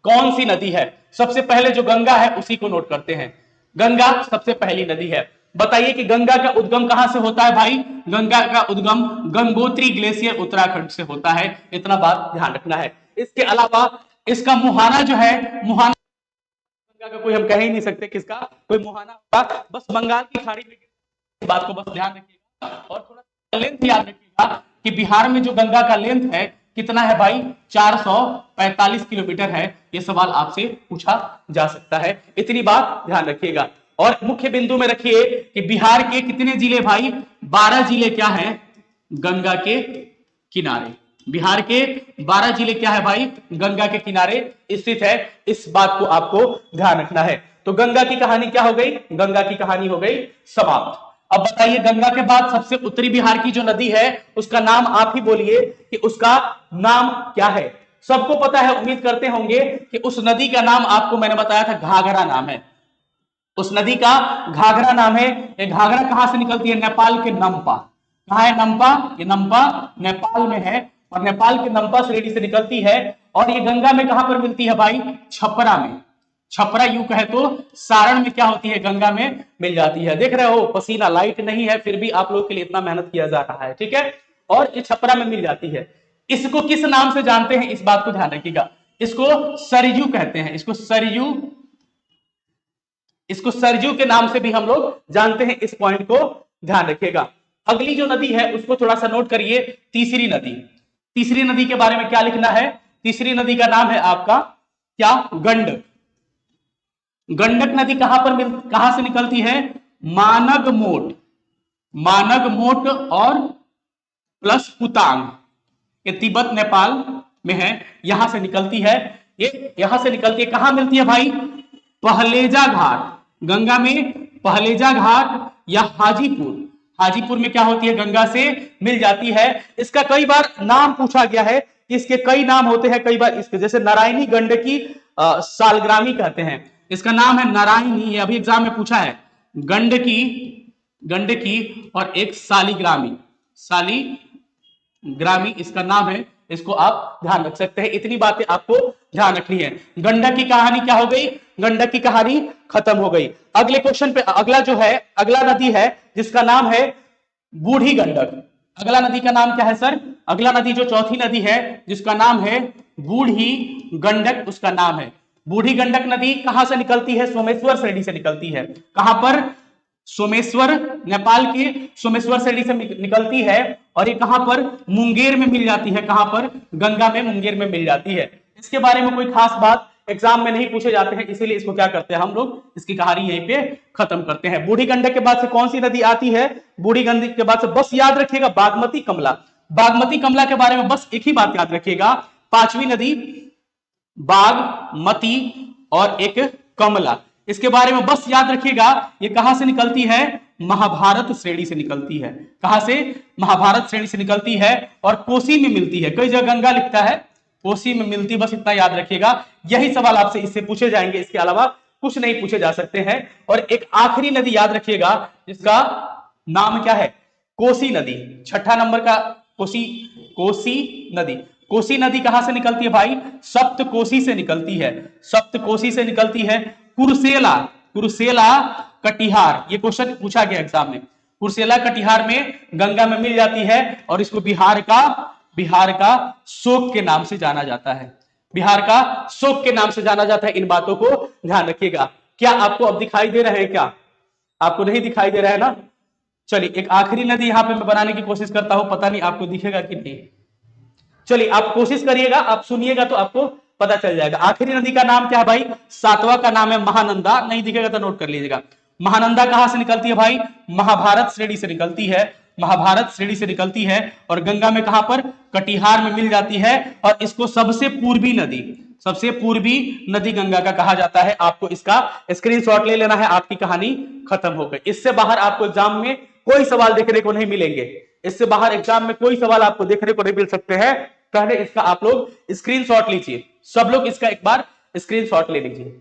कौन सी नदी है। सबसे पहले जो गंगा है उसी को नोट करते हैं, गंगा सबसे पहली नदी है। बताइए कि गंगा का उद्गम कहां से होता है भाई, गंगा का उद्गम गंगोत्री ग्लेशियर उत्तराखंड से होता है, इतना बात ध्यान रखना है। इसके अलावा इसका मुहाना जो है, मुहाना गंगा का कोई हम कह ही नहीं सकते किसका कोई मुहाना होगा, बस बंगाल की खाड़ी में, इस बात को बस ध्यान रखिएगा। और थोड़ा लेंथ याद रखिएगा कि बिहार में जो गंगा का लेंथ है कितना है भाई, 445 किलोमीटर है। यह सवाल आपसे पूछा जा सकता है, इतनी बात ध्यान रखिएगा। और मुख्य बिंदु में रखिए कि बिहार के कितने जिले भाई, 12 जिले क्या है गंगा के किनारे, बिहार के 12 जिले क्या है भाई, गंगा के किनारे स्थित है। इस बात को आपको ध्यान रखना है। तो गंगा की कहानी क्या हो गई, गंगा की कहानी हो गई समाप्त। अब बताइए गंगा के बाद सबसे उत्तरी बिहार की जो नदी है उसका नाम आप ही बोलिए कि उसका नाम क्या है। सबको पता है, उम्मीद करते होंगे कि उस नदी का नाम आपको मैंने बताया था घाघरा नाम है, उस नदी का घाघरा नाम है। ये घाघरा कहां से निकलती है, नेपाल के नमपा। कहां है नमपा, ये नमपा नेपाल में है, और नेपाल के नमपा श्रेणी से निकलती है। और ये गंगा में कहां पर मिलती है भाई, छपरा में। छपरा यूं कहे तो सारण में क्या होती है, गंगा में मिल जाती है। देख रहे हो पसीना, लाइट नहीं है फिर भी आप लोगों के लिए इतना मेहनत किया जा रहा है, ठीक है। और ये छपरा में मिल जाती है। इसको किस नाम से जानते हैं, इस बात को ध्यान रखिएगा, इसको सरयू कहते हैं, इसको सरयू, इसको सरयू के नाम से भी हम लोग जानते हैं, इस पॉइंट को ध्यान रखिएगा। अगली जो नदी है उसको थोड़ा सा नोट करिए, तीसरी नदी। तीसरी नदी के बारे में क्या लिखना है, तीसरी नदी का नाम है आपका क्या, गंडक। गंडक नदी कहां से निकलती है, मानगमोट, मानगमोट और प्लस पुतांग, ये तिब्बत नेपाल में है, यहां से निकलती है। ये यहां से निकलती है, कहां मिलती है भाई, पहलेजा घाट, गंगा में पहलेजा घाट या हाजीपुर, हाजीपुर में क्या होती है, गंगा से मिल जाती है। इसका कई बार नाम पूछा गया है, इसके कई नाम होते हैं, कई बार इसके जैसे नारायणी गंडकी सालग्रामी कहते हैं, इसका नाम है नारायणी, ये अभी एग्जाम में पूछा है, गंडकी, गंडकी और एक सालीग्रामी, सालीग्रामी इसका नाम है, इसको आप ध्यान रख सकते हैं। इतनी बातें आपको ध्यान रखनी है। गंडक की कहानी क्या हो गई, गंडक की कहानी खत्म हो गई। अगले क्वेश्चन पे अगला जो है, अगला नदी है जिसका नाम है बूढ़ी गंडक। अगला नदी का नाम क्या है सर, अगला नदी जो चौथी नदी है जिसका नाम है बूढ़ी गंडक, उसका नाम है बूढ़ी गंडक। नदी कहां से निकलती है, सोमेश्वर श्रेणी से निकलती है। कहां पर, सोमेश्वर, नेपाल के सोमेश्वर श्रेणी से निकलती है। और ये कहां पर, मुंगेर में मिल जाती है, कहां पर, गंगा में मुंगेर में मिल जाती है। इसके बारे में कोई खास बात एग्जाम में नहीं पूछे जाते हैं, इसीलिए इसको क्या करते हैं हम लोग, इसकी कहानी यहीं पे खत्म करते हैं। बूढ़ी गंडक के बाद से कौन सी नदी आती है? बूढ़ी गंडक के बाद से बस याद रखिएगा बागमती कमला। बागमती कमला के बारे में बस एक ही बात याद रखिएगा, पांचवी नदी बागमती और एक कमला, इसके बारे में बस याद रखिएगा। ये कहां से निकलती है? महाभारत श्रेणी से निकलती है। कहां से? महाभारत श्रेणी से निकलती है और कोसी में मिलती है। कई जगह गंगा लिखता है, कोसी में मिलती, बस इतना याद रखिएगा। यही सवाल आपसे इससे पूछे जाएंगे, इसके अलावा कुछ नहीं पूछे जा सकते हैं। और एक आखिरी नदी याद रखिएगा जिसका नाम क्या है? कोसी नदी। छठा नंबर का कोसी, कोसी नदी। कोसी नदी कहां से निकलती है भाई? सप्त कोसी से निकलती है, सप्त कोसी से निकलती है। कुर्सेला, कुर्सेला कटिहार, ये क्वेश्चन पूछा गया एग्जाम में। कुर्सेला कटिहार में गंगा में मिल जाती है और इसको बिहार का शोक के नाम से जाना जाता है। बिहार का शोक के नाम से जाना जाता है। इन बातों को ध्यान रखिएगा। क्या आपको अब दिखाई दे रहे हैं? क्या आपको नहीं दिखाई दे रहा है ना? चलिए एक आखिरी नदी यहां पे मैं बनाने की कोशिश करता हूं, पता नहीं आपको दिखेगा कि नहीं। चलिए आप कोशिश करिएगा, आप सुनिएगा तो आपको पता चल जाएगा। आखिरी नदी का नाम क्या है भाई? सातवां का नाम है महानंदा। नहीं दिखेगा तो नोट कर लीजिएगा। महानंदा कहां से निकलती है भाई? महाभारत श्रेणी से निकलती है, महाभारत श्रेणी से निकलती है और गंगा में कहां पर? कटिहार में मिल जाती है। और इसको सबसे पूर्वी नदी, सबसे पूर्वी नदी गंगा का कहा जाता है। आपको इसका स्क्रीनशॉट ले लेना है, आपकी कहानी खत्म हो गई। इससे बाहर आपको एग्जाम में कोई सवाल देखने को नहीं मिलेंगे, इससे बाहर एग्जाम में कोई सवाल आपको देखने को नहीं मिल सकते हैं। पहले इसका आप लोग स्क्रीनशॉट लीजिए, सब लोग इसका एक बार स्क्रीनशॉट ले लीजिए।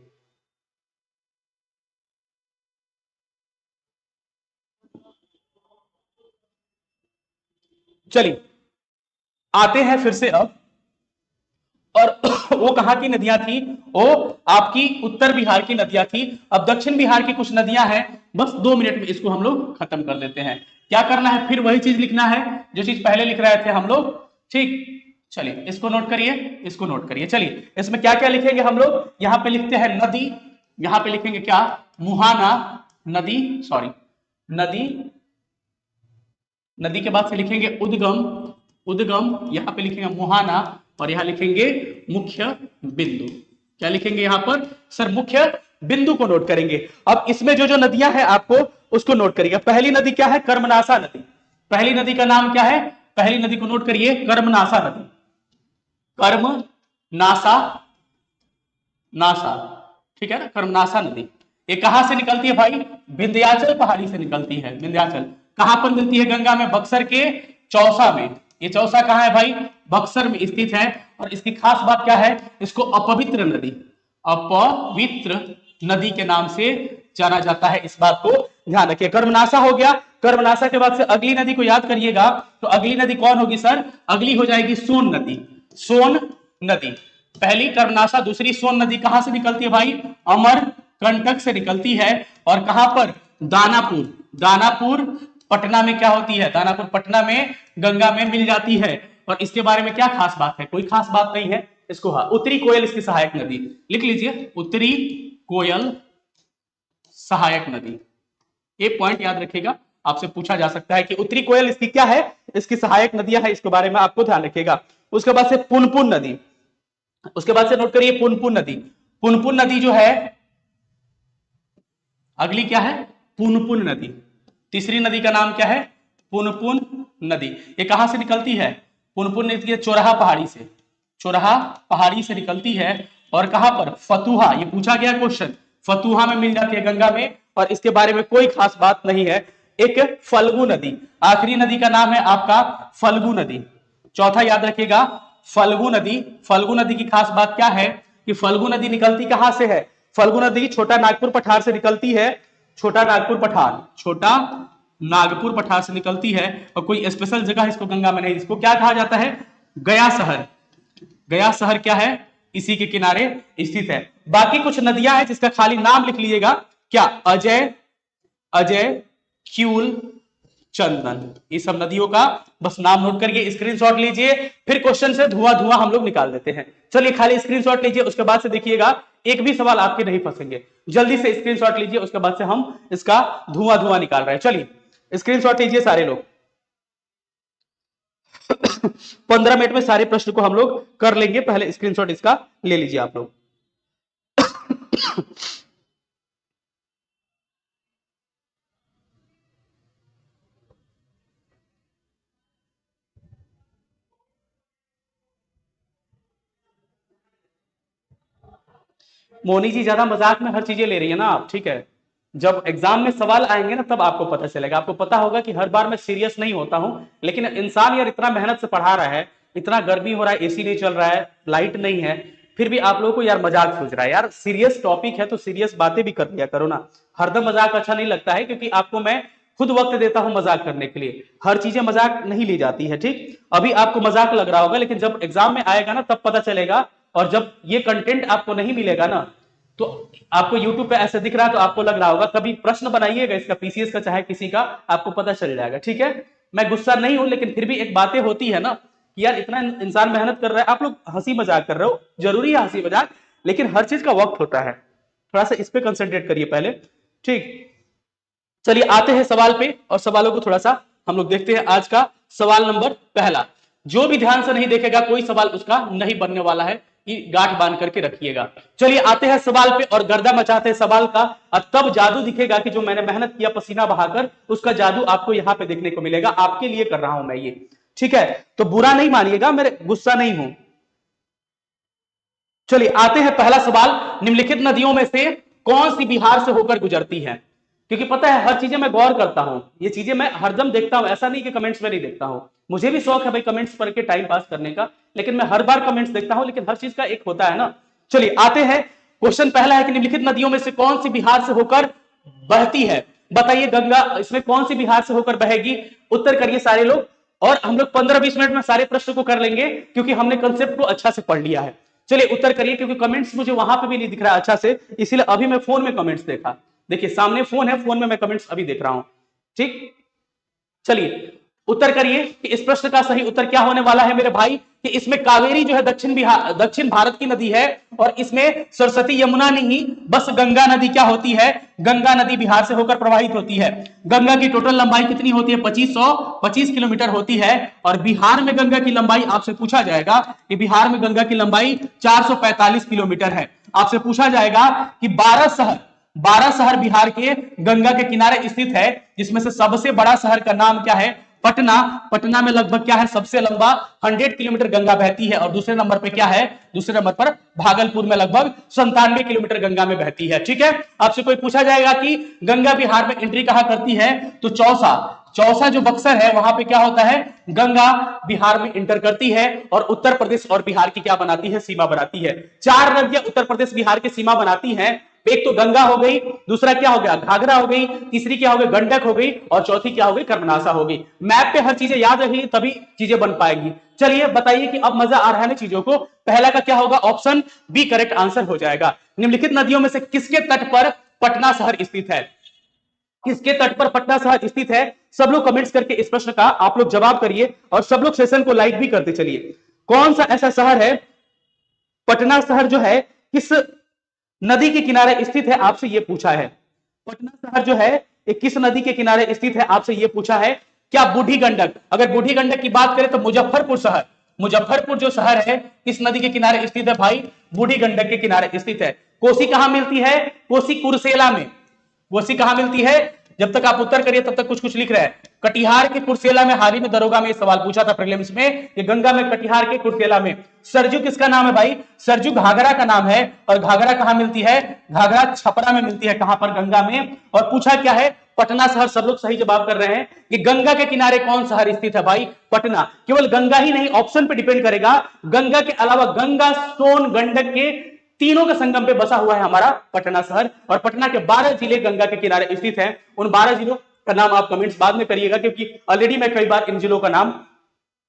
चलिए आते हैं फिर से अब, और वो कहां की नदियां थी? वो आपकी उत्तर बिहार की नदियां थी। अब दक्षिण बिहार की कुछ नदियां हैं, बस 2 मिनट में इसको हम लोग खत्म कर देते हैं। क्या करना है? फिर वही चीज लिखना है जो चीज पहले लिख रहे थे हम लोग, ठीक। चलिए इसको नोट करिए, इसको नोट करिए। चलिए इसमें क्या क्या लिखेंगे हम लोग? यहां पे लिखते हैं नदी, यहां पे लिखेंगे क्या? मुहाना नदी, सॉरी नदी, नदी के बाद से लिखेंगे उद्गम, उद्गम, यहां पे लिखेंगे मुहाना और यहां लिखेंगे मुख्य बिंदु। क्या लिखेंगे यहां पर? सर मुख्य बिंदु को नोट करेंगे। अब इसमें जो जो नदियां हैं आपको उसको नोट करिएगा। पहली नदी क्या है? कर्मनासा नदी। पहली नदी का नाम क्या है? पहली नदी को नोट करिए, कर्मनासा नदी। कर्मनासा, नासा, ठीक है ना, कर्मनासा नदी। ये कहां से निकलती है भाई? विंध्याचल पहाड़ी से निकलती है। विंध्याचल कहां पर मिलती है? गंगा में, बक्सर के चौसा में। ये चौसा कहां है भाई? बक्सर में स्थित है। और इसकी खास बात क्या है? इसको अपवित्र नदी, अपवित्र नदी के नाम से जाना जाता है। इस बात को ध्यान रखिए। कर्मनासा हो गया। कर्मनासा के बाद से अगली नदी को याद करिएगा, तो अगली नदी कौन होगी सर? अगली हो जाएगी सोन नदी। सोन नदी पहली कर्मनासा, दूसरी सोन नदी कहां से निकलती है भाई? अमरकंटक से निकलती है। और कहां पर? दानापुर, दानापुर पटना में क्या होती है? दानापुर पटना में गंगा में मिल जाती है। और इसके बारे में क्या खास बात है? कोई खास बात नहीं है इसको। हाँ, उत्तरी कोयल इसकी सहायक नदी, लिख लीजिए, उत्तरी कोयल सहायक नदी। ये पॉइंट याद रखिएगा, आपसे पूछा जा सकता है कि उत्तरी कोयल इसकी क्या है? इसकी सहायक नदियां है, इसके बारे में आपको ध्यान रखिएगा। उसके बाद से पुनपुन नदी, उसके बाद से नोट करिए पुनपुन नदी। पुनपुन नदी जो है अगली क्या है? पुनपुन नदी। तीसरी नदी का नाम क्या है? पुनपुन नदी। ये कहां से निकलती है? पुनपुन नदी चौराहा पहाड़ी से, चौराहा पहाड़ी से निकलती है। और कहां पर? फतुहा, ये पूछा गया क्वेश्चन, फतुहा में मिल जाती है गंगा में। और इसके बारे में कोई खास बात नहीं है। एक फल्गु नदी, आखिरी नदी का नाम है आपका फल्गु नदी। चौथा याद रखिएगा फल्गु नदी। फल्गु नदी की खास बात क्या है कि फल्गु नदी निकलती कहां से है? फल्गु नदी छोटा नागपुर पठार से निकलती है। छोटा नागपुर पठार, छोटा नागपुर पठार से निकलती है। और कोई स्पेशल जगह इसको गंगा में नहीं, इसको क्या कहा जाता है? गया शहर। गया शहर क्या है? इसी के किनारे स्थित है। बाकी कुछ नदियां हैं जिसका खाली नाम लिख लीजिएगा। क्या? अजय, अजय, क्यूल, चंदन, ये सब नदियों का बस नाम नोट करिए, स्क्रीनशॉट लीजिए। फिर क्वेश्चन से धुआं धुआं हम लोग निकाल देते हैं। चलिए खाली स्क्रीनशॉट लीजिए, उसके बाद से देखिएगा एक भी सवाल आपके नहीं फंसेंगे। जल्दी से स्क्रीनशॉट लीजिए, उसके बाद से हम इसका धुआं धुआं निकाल रहे हैं। चलिए स्क्रीनशॉट लीजिए सारे लोग। 15 मिनट में सारे प्रश्न को हम लोग कर लेंगे। पहले स्क्रीनशॉट इसका ले लीजिए आप लोग। मोनी जी ज्यादा मजाक में हर चीजें ले रही है ना आप, ठीक है। जब एग्जाम में सवाल आएंगे ना तब आपको पता चलेगा, आपको पता होगा कि हर बार मैं सीरियस नहीं होता हूं, लेकिन इंसान यार इतना मेहनत से पढ़ा रहा है, इतना गर्मी हो रहा है, एसी नहीं चल रहा है, लाइट नहीं है, फिर भी आप लोगों को यार मजाक सूझ रहा है। यार सीरियस टॉपिक है तो सीरियस बातें भी कर लिया करो ना, हरदम मजाक अच्छा नहीं लगता है, क्योंकि आपको मैं खुद वक्त देता हूं मजाक करने के लिए, हर चीजें मजाक नहीं ली जाती है, ठीक। अभी आपको मजाक लग रहा होगा, लेकिन जब एग्जाम में आएगा ना तब पता चलेगा, और जब ये कंटेंट आपको नहीं मिलेगा ना, तो आपको YouTube पे ऐसे दिख रहा है तो आपको लग रहा होगा, कभी प्रश्न बनाइएगा इसका, पीसीएस का चाहे किसी का, आपको पता चल जाएगा, ठीक है। मैं गुस्सा नहीं हूं, लेकिन फिर भी एक बातें होती है ना कि यार इतना इंसान मेहनत कर रहा है, आप लोग हंसी मजाक कर रहे हो, जरूरी है हंसी मजाक, लेकिन हर चीज का वक्त होता है, थोड़ा सा इस पे कंसंट्रेट करिए पहले, ठीक। चलिए आते हैं सवाल पे, और सवालों को थोड़ा सा हम लोग देखते हैं। आज का सवाल नंबर पहला, जो भी ध्यान से नहीं देखेगा कोई सवाल उसका नहीं बनने वाला है, कि गांठ बांध करके रखिएगा। चलिए आते हैं सवाल पे, और गर्दा मचाते हैं सवाल का, और तब जादू दिखेगा कि जो मैंने मेहनत किया पसीना बहाकर, उसका जादू आपको यहां पे देखने को मिलेगा, आपके लिए कर रहा हूं मैं ये, ठीक है। तो बुरा नहीं मानिएगा, मेरे गुस्सा नहीं हूं। चलिए आते हैं पहला सवाल, निम्नलिखित नदियों में से कौन सी बिहार से होकर गुजरती है? क्योंकि पता है हर चीजें मैं गौर करता हूं, ये चीजें मैं हरदम देखता हूं, ऐसा नहीं कि कमेंट्स में नहीं देखता हूं, मुझे भी शौक है भाई कमेंट्स पढ़ के टाइम पास करने का, लेकिन मैं हर बार कमेंट्स देखता हूं, लेकिन हर चीज का एक होता है ना। चलिए आते हैं, क्वेश्चन पहला है कि निम्नलिखित नदियों में से कौन सी बिहार से होकर बहती है? बताइए गंगा इसमें कौन सी बिहार से होकर बहेगी? उत्तर करिए सारे लोग, और हम लोग 15-20 मिनट में सारे प्रश्न को कर लेंगे, क्योंकि हमने कंसेप्ट को अच्छा से पढ़ लिया है। चलिए उत्तर करिए, क्योंकि कमेंट्स मुझे वहां पे भी नहीं दिख रहा अच्छा से, इसीलिए अभी मैं फोन में कमेंट्स देखा, देखिए सामने फोन है, फोन में मैं कमेंट्स अभी देख रहा हूं, ठीक। चलिए उत्तर करिए कि इस प्रश्न का सही उत्तर क्या होने वाला है मेरे भाई, कि इसमें कावेरी जो है दक्षिण भारत की नदी है, और इसमें सरस्वती यमुना नहीं, बस गंगा नदी क्या होती है, गंगा नदी बिहार से होकर प्रवाहित होती है। गंगा की टोटल लंबाई कितनी होती है? 2525 किलोमीटर होती है, और बिहार में गंगा की लंबाई आपसे पूछा जाएगा कि बिहार में गंगा की लंबाई 445 किलोमीटर है। आपसे पूछा जाएगा कि 12 शहर बिहार के गंगा के किनारे स्थित है, जिसमें से सबसे बड़ा शहर का नाम क्या है? पटना। पटना में लगभग क्या है, सबसे लंबा 100 किलोमीटर गंगा बहती है, और दूसरे नंबर पे क्या है? दूसरे नंबर पर भागलपुर में लगभग 97 किलोमीटर गंगा में बहती है, ठीक है। आपसे कोई पूछा जाएगा कि गंगा बिहार में एंट्री कहां करती है, तो चौसा जो बक्सर है वहां पे क्या होता है, गंगा बिहार में इंटर करती है, और उत्तर प्रदेश और बिहार की क्या बनाती है? सीमा बनाती है। 4 नदियां उत्तर प्रदेश बिहार की सीमा बनाती हैं, एक तो गंगा हो गई, दूसरा क्या हो गया, घाघरा हो गई, तीसरी क्या हो गई, गंडक हो गई, और चौथी क्या हो गई, कर्मनासा हो गई। मैप पे हर चीजें याद रखिए, तभी चीजें बन पाएंगी। चलिए बताइए कि अब मजा आ रहा है ना चीजों को। पहला का क्या होगा? ऑप्शन बी करेक्ट आंसर हो जाएगा। निम्नलिखित नदियों में से किसके तट पर पटना शहर स्थित है? किसके तट पर पटना शहर स्थित है? सब लोग कमेंट्स करके इस प्रश्न का आप लोग जवाब करिए, और सब लोग सेशन को लाइक भी करते चलिए। कौन सा ऐसा शहर है, पटना शहर जो है किस नदी के किनारे स्थित है? आपसे यह पूछा है। पटना शहर जो है ये किस नदी के किनारे स्थित है? आपसे यह पूछा है। क्या बूढ़ी गंडक? अगर बूढ़ी गंडक की बात करें तो मुजफ्फरपुर शहर, मुजफ्फरपुर जो शहर है किस नदी के किनारे स्थित है भाई? बूढ़ी गंडक के किनारे स्थित है। कोसी कहां मिलती है? कोसी कुर्सेला में। कोसी कहां मिलती है? जब तक आप उत्तर करिए तब तक कुछ कुछ लिख रहे हैं। कटिहार के कुर्सेला में, हाल ही में दरोगा में सवाल पूछा था प्रीलिम्स में कि गंगा में कटिहार के कुर्सेला में। सरजू किसका नाम है भाई? सरजू घाघरा का नाम है, और घाघरा कहां मिलती है? घाघरा छपरा में मिलती है। कहां पर? गंगा में। और पूछा क्या है? पटना शहर। सब लोग सही जवाब कर रहे हैं कि गंगा के किनारे कौन शहर स्थित है भाई? पटना। केवल गंगा ही नहीं, ऑप्शन पे डिपेंड करेगा, गंगा के अलावा गंगा, सोन, गंडक के तीनों के संगम पे बसा हुआ है हमारा पटना शहर, और पटना के 12 जिले गंगा के किनारे स्थित हैं। उन 12 जिलों का नाम आप कमेंट्स बाद में करिएगा, क्योंकि ऑलरेडी मैं कई बार इन जिलों का नाम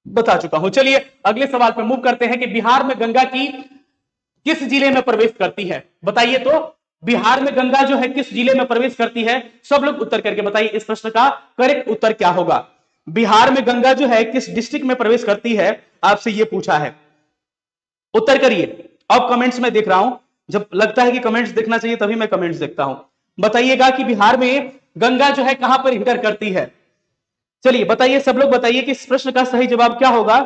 बता चुका हूं। चलिए अगले सवाल पर मूव करते हैं कि बिहार में गंगा की किस जिले में प्रवेश करती है? बताइए तो, बिहार में गंगा जो है किस जिले में प्रवेश करती है? सब लोग उत्तर करके बताइए इस प्रश्न का करेक्ट उत्तर क्या होगा। बिहार में गंगा जो है किस डिस्ट्रिक्ट में प्रवेश करती है? आपसे यह पूछा है। उत्तर करिए। अब कमेंट्स में देख रहा हूं, जब लगता है कि कमेंट्स देखना चाहिए तभी मैं कमेंट्स देखता हूं। बताइएगा कि बिहार में गंगा जो है कहां पर इंटर करती है? चलिए बताइए, सब लोग बताइए कि इस प्रश्न का सही जवाब क्या होगा।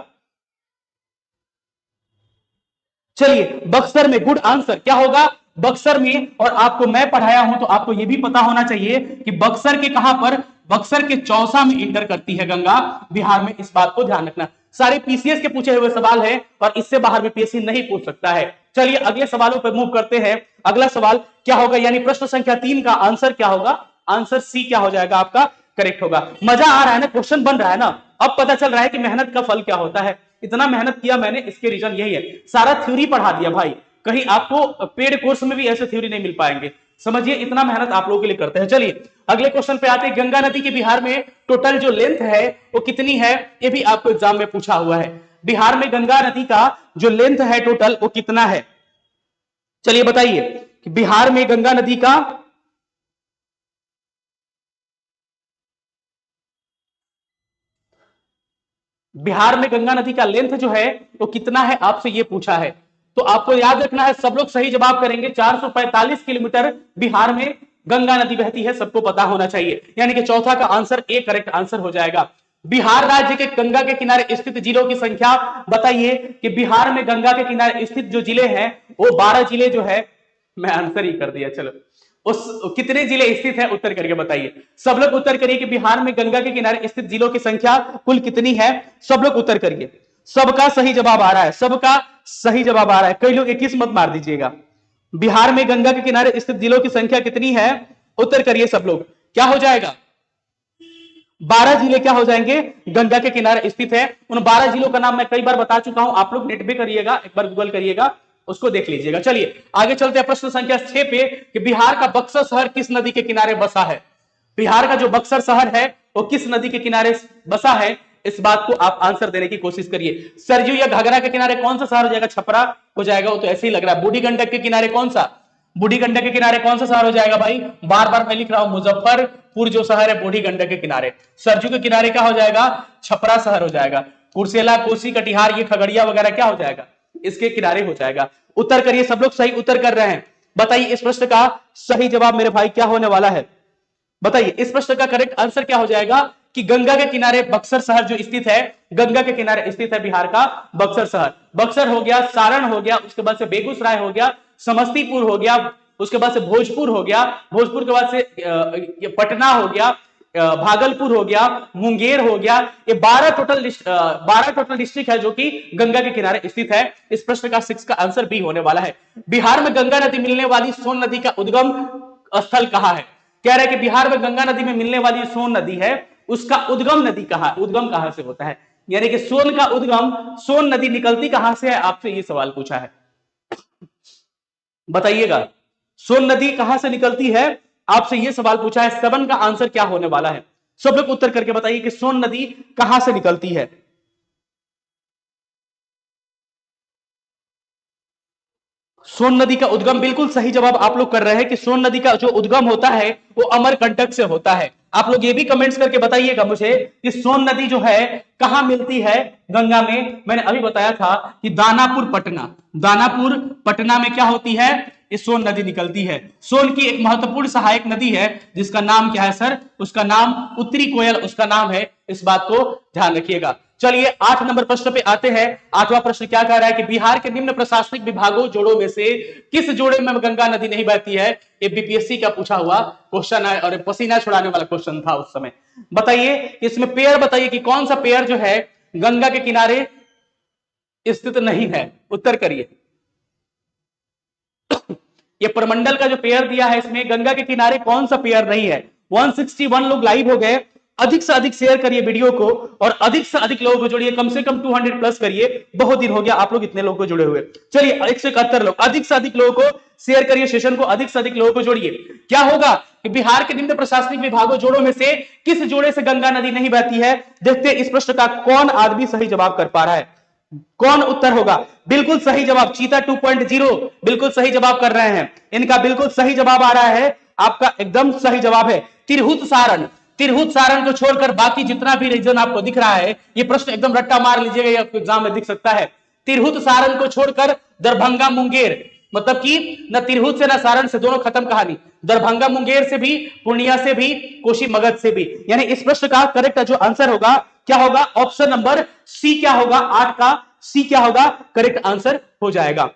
चलिए बक्सर में, गुड आंसर। क्या होगा? बक्सर में। और आपको मैं पढ़ाया हूं तो आपको यह भी पता होना चाहिए कि बक्सर के कहां पर, बक्सर के चौसा में इंटर करती है गंगा बिहार में, इस बात को ध्यान रखना। सारे पीसीएस के पूछे हुए सवाल हैं और इससे बाहर भी पीएससी नहीं पूछ सकता है। चलिए अगले सवालों पर मूव करते हैं। अगला सवाल क्या होगा, यानी प्रश्न संख्या 3 का आंसर क्या होगा, आंसर सी क्या हो जाएगा आपका, करेक्ट होगा। मजा आ रहा है ना, क्वेश्चन बन रहा है ना, अब पता चल रहा है कि मेहनत का फल क्या होता है। इतना मेहनत किया मैंने, इसके रीजन यही है, सारा थ्योरी पढ़ा दिया भाई, कहीं आपको पेड कोर्स में भी ऐसे थ्योरी नहीं मिल पाएंगे, समझिए इतना मेहनत आप लोगों के लिए करते हैं। चलिए अगले क्वेश्चन पे आते हैं। गंगा नदी के बिहार में टोटल जो लेंथ है वो कितनी है, ये भी आपको एग्जाम में पूछा हुआ है। बिहार में गंगा नदी का जो लेंथ है टोटल वो कितना है, चलिए बताइए कि बिहार में गंगा नदी का बिहार में गंगा नदी का लेंथ जो है वो कितना है, आपसे ये पूछा है। तो आपको याद रखना है, सब लोग सही जवाब करेंगे। 445 किलोमीटर बिहार में गंगा नदी बहती है, सबको पता होना चाहिए, यानी कि चौथा का आंसर ए करेक्ट आंसर हो जाएगा। बिहार राज्य के गंगा के किनारे स्थित जिलों की संख्या बताइए कि बिहार में गंगा के किनारे स्थित जो जिले हैं वो 12 जिले जो है, मैं आंसर ही कर दिया, चलो उस कितने जिले स्थित है उत्तर करके बताइए। सब लोग उत्तर करिए कि बिहार में गंगा के किनारे स्थित जिलों की संख्या कुल कितनी है, सब लोग उत्तर करिए। सबका सही जवाब आ रहा है, सबका सही जवाब आ रहा है, कई लोग 21 मत मार दीजिएगा। बिहार में गंगा के किनारे स्थित जिलों की संख्या कितनी है, उत्तर करिए सब लोग, क्या हो जाएगा, 12 जिले क्या हो जाएंगे, गंगा के किनारे स्थित है। उन 12 जिलों का नाम मैं कई बार बता चुका हूं, आप लोग नेट पे करिएगा, एक बार गूगल करिएगा, उसको देख लीजिएगा। चलिए आगे चलते हैं प्रश्न संख्या 6 पे कि बिहार का बक्सर शहर किस नदी के किनारे बसा है। बिहार का जो बक्सर शहर है वो किस नदी के किनारे बसा है, इस बात को आप आंसर देने की कोशिश करिए। सरयू या घाघरा के किनारे कौन सा शहर हो जाएगा, छपरा हो जाएगा, वो तो ऐसे ही लग रहा है। बूढ़ी गंडक के किनारे कौन सा, बूढ़ी गंडक के किनारे कौन सा शहर हो जाएगा भाई, बार बार मैं लिख रहा हूं, मुजफ्फरपुर जो शहर है बूढ़ी गंडक के किनारे। सरजू के किनारे क्या हो जाएगा, छपरा शहर हो जाएगा। कुर्सेला, कोसी, कटिहार, ये खगड़िया वगैरह क्या हो जाएगा, इसके किनारे हो जाएगा। उत्तर करिए, सब लोग सही उत्तर कर रहे हैं। बताइए इस प्रश्न का सही जवाब मेरे भाई क्या होने वाला है, बताइए इस प्रश्न का करेक्ट आंसर क्या हो जाएगा कि गंगा के किनारे बक्सर शहर जो स्थित है, गंगा के किनारे स्थित है बिहार का बक्सर शहर। बक्सर हो गया, सारण हो गया, उसके बाद से बेगूसराय हो गया, समस्तीपुर हो गया, उसके बाद से भोजपुर हो गया, भोजपुर के बाद से पटना हो गया, भागलपुर हो गया, मुंगेर हो गया। ये 12 टोटल डिस्ट्रिक्ट है जो कि गंगा के किनारे स्थित है। इस प्रश्न का 6 का आंसर बी होने वाला है। बिहार में गंगा नदी मिलने वाली सोन नदी का उद्गम स्थल कहां है, कह रहे हैं कि बिहार में गंगा नदी में मिलने वाली सोन नदी है, उसका उद्गम नदी कहां, उद्गम कहां से होता है, यानी कि सोन का उद्गम, सोन नदी निकलती कहां से है, आपसे ये सवाल पूछा है, बताइएगा सोन नदी कहां से निकलती है, आपसे यह सवाल पूछा है। 7 का आंसर क्या होने वाला है, सब लोग उत्तर करके बताइए कि सोन नदी कहां से निकलती है। सोन नदी का उद्गम, बिल्कुल सही जवाब आप लोग कर रहे हैं कि सोन नदी का जो उद्गम होता है वो अमरकंटक से होता है। आप लोग ये भी कमेंट्स करके बताइएगा मुझे कि सोन नदी जो है कहां मिलती है गंगा में। मैंने अभी बताया था कि दानापुर पटना, दानापुर पटना में क्या होती है, ये सोन नदी निकलती है। सोन की एक महत्वपूर्ण सहायक नदी है जिसका नाम क्या है सर, उसका नाम उत्तरी कोयल उसका नाम है, इस बात को ध्यान रखिएगा। चलिए 8 नंबर प्रश्न पे आते हैं। 8वां प्रश्न क्या कह रहा है कि बिहार के निम्न प्रशासनिक विभागों जोड़ों में से किस जोड़े में गंगा नदी नहीं बहती है। ये बीपीएससी का पूछा हुआ क्वेश्चन है और पसीना छुड़ाने वाला क्वेश्चन था उस समय। बताइए इसमें पेयर बताइए कि कौन सा पेयर जो है गंगा के किनारे स्थित नहीं है, उत्तर करिए। ये प्रमंडल का जो पेयर दिया है इसमें गंगा के किनारे कौन सा पेयर नहीं है। 161 लोग लाइव हो गए, अधिक से अधिक शेयर करिए वीडियो को और अधिक से अधिक लोगों को जोड़िए, कम से कम 200 प्लस करिए, बहुत दिन हो गया आप लोग इतने लोगों को जुड़े हुए। चलिए 171 लोग, अधिक से अधिक लोगों को शेयर करिए सेशन को, अधिक से अधिक लोगों को जोड़िए। क्या होगा कि बिहार के निम्न प्रशासनिक विभागों जोड़ों में से किस जोड़े से गंगा नदी नहीं बहती है। देखते हैं इस प्रश्न का कौन आदमी सही जवाब कर पा रहा है, कौन उत्तर होगा। बिल्कुल सही जवाब चीता 2.0 बिल्कुल सही जवाब कर रहे हैं, इनका बिल्कुल सही जवाब आ रहा है, आपका एकदम सही जवाब है तिरहुत सारण। तिरहुत सारण को छोड़कर बाकी जितना भी रीजन आपको दिख रहा है, ये प्रश्न एकदम रट्टा मार लीजिएगा, ये आपको एग्जाम में दिख सकता है। तिरहुत सारण को छोड़कर दरभंगा मुंगेर, मतलब कि न तिरहुत से न सारण से, दोनों खत्म कहानी। दरभंगा मुंगेर से भी, पूर्णिया से भी, कोशी मगध से भी, यानी इस प्रश्न का करेक्ट जो आंसर होगा क्या होगा, ऑप्शन नंबर सी क्या होगा, 8 का सी क्या होगा, करेक्ट आंसर हो जाएगा।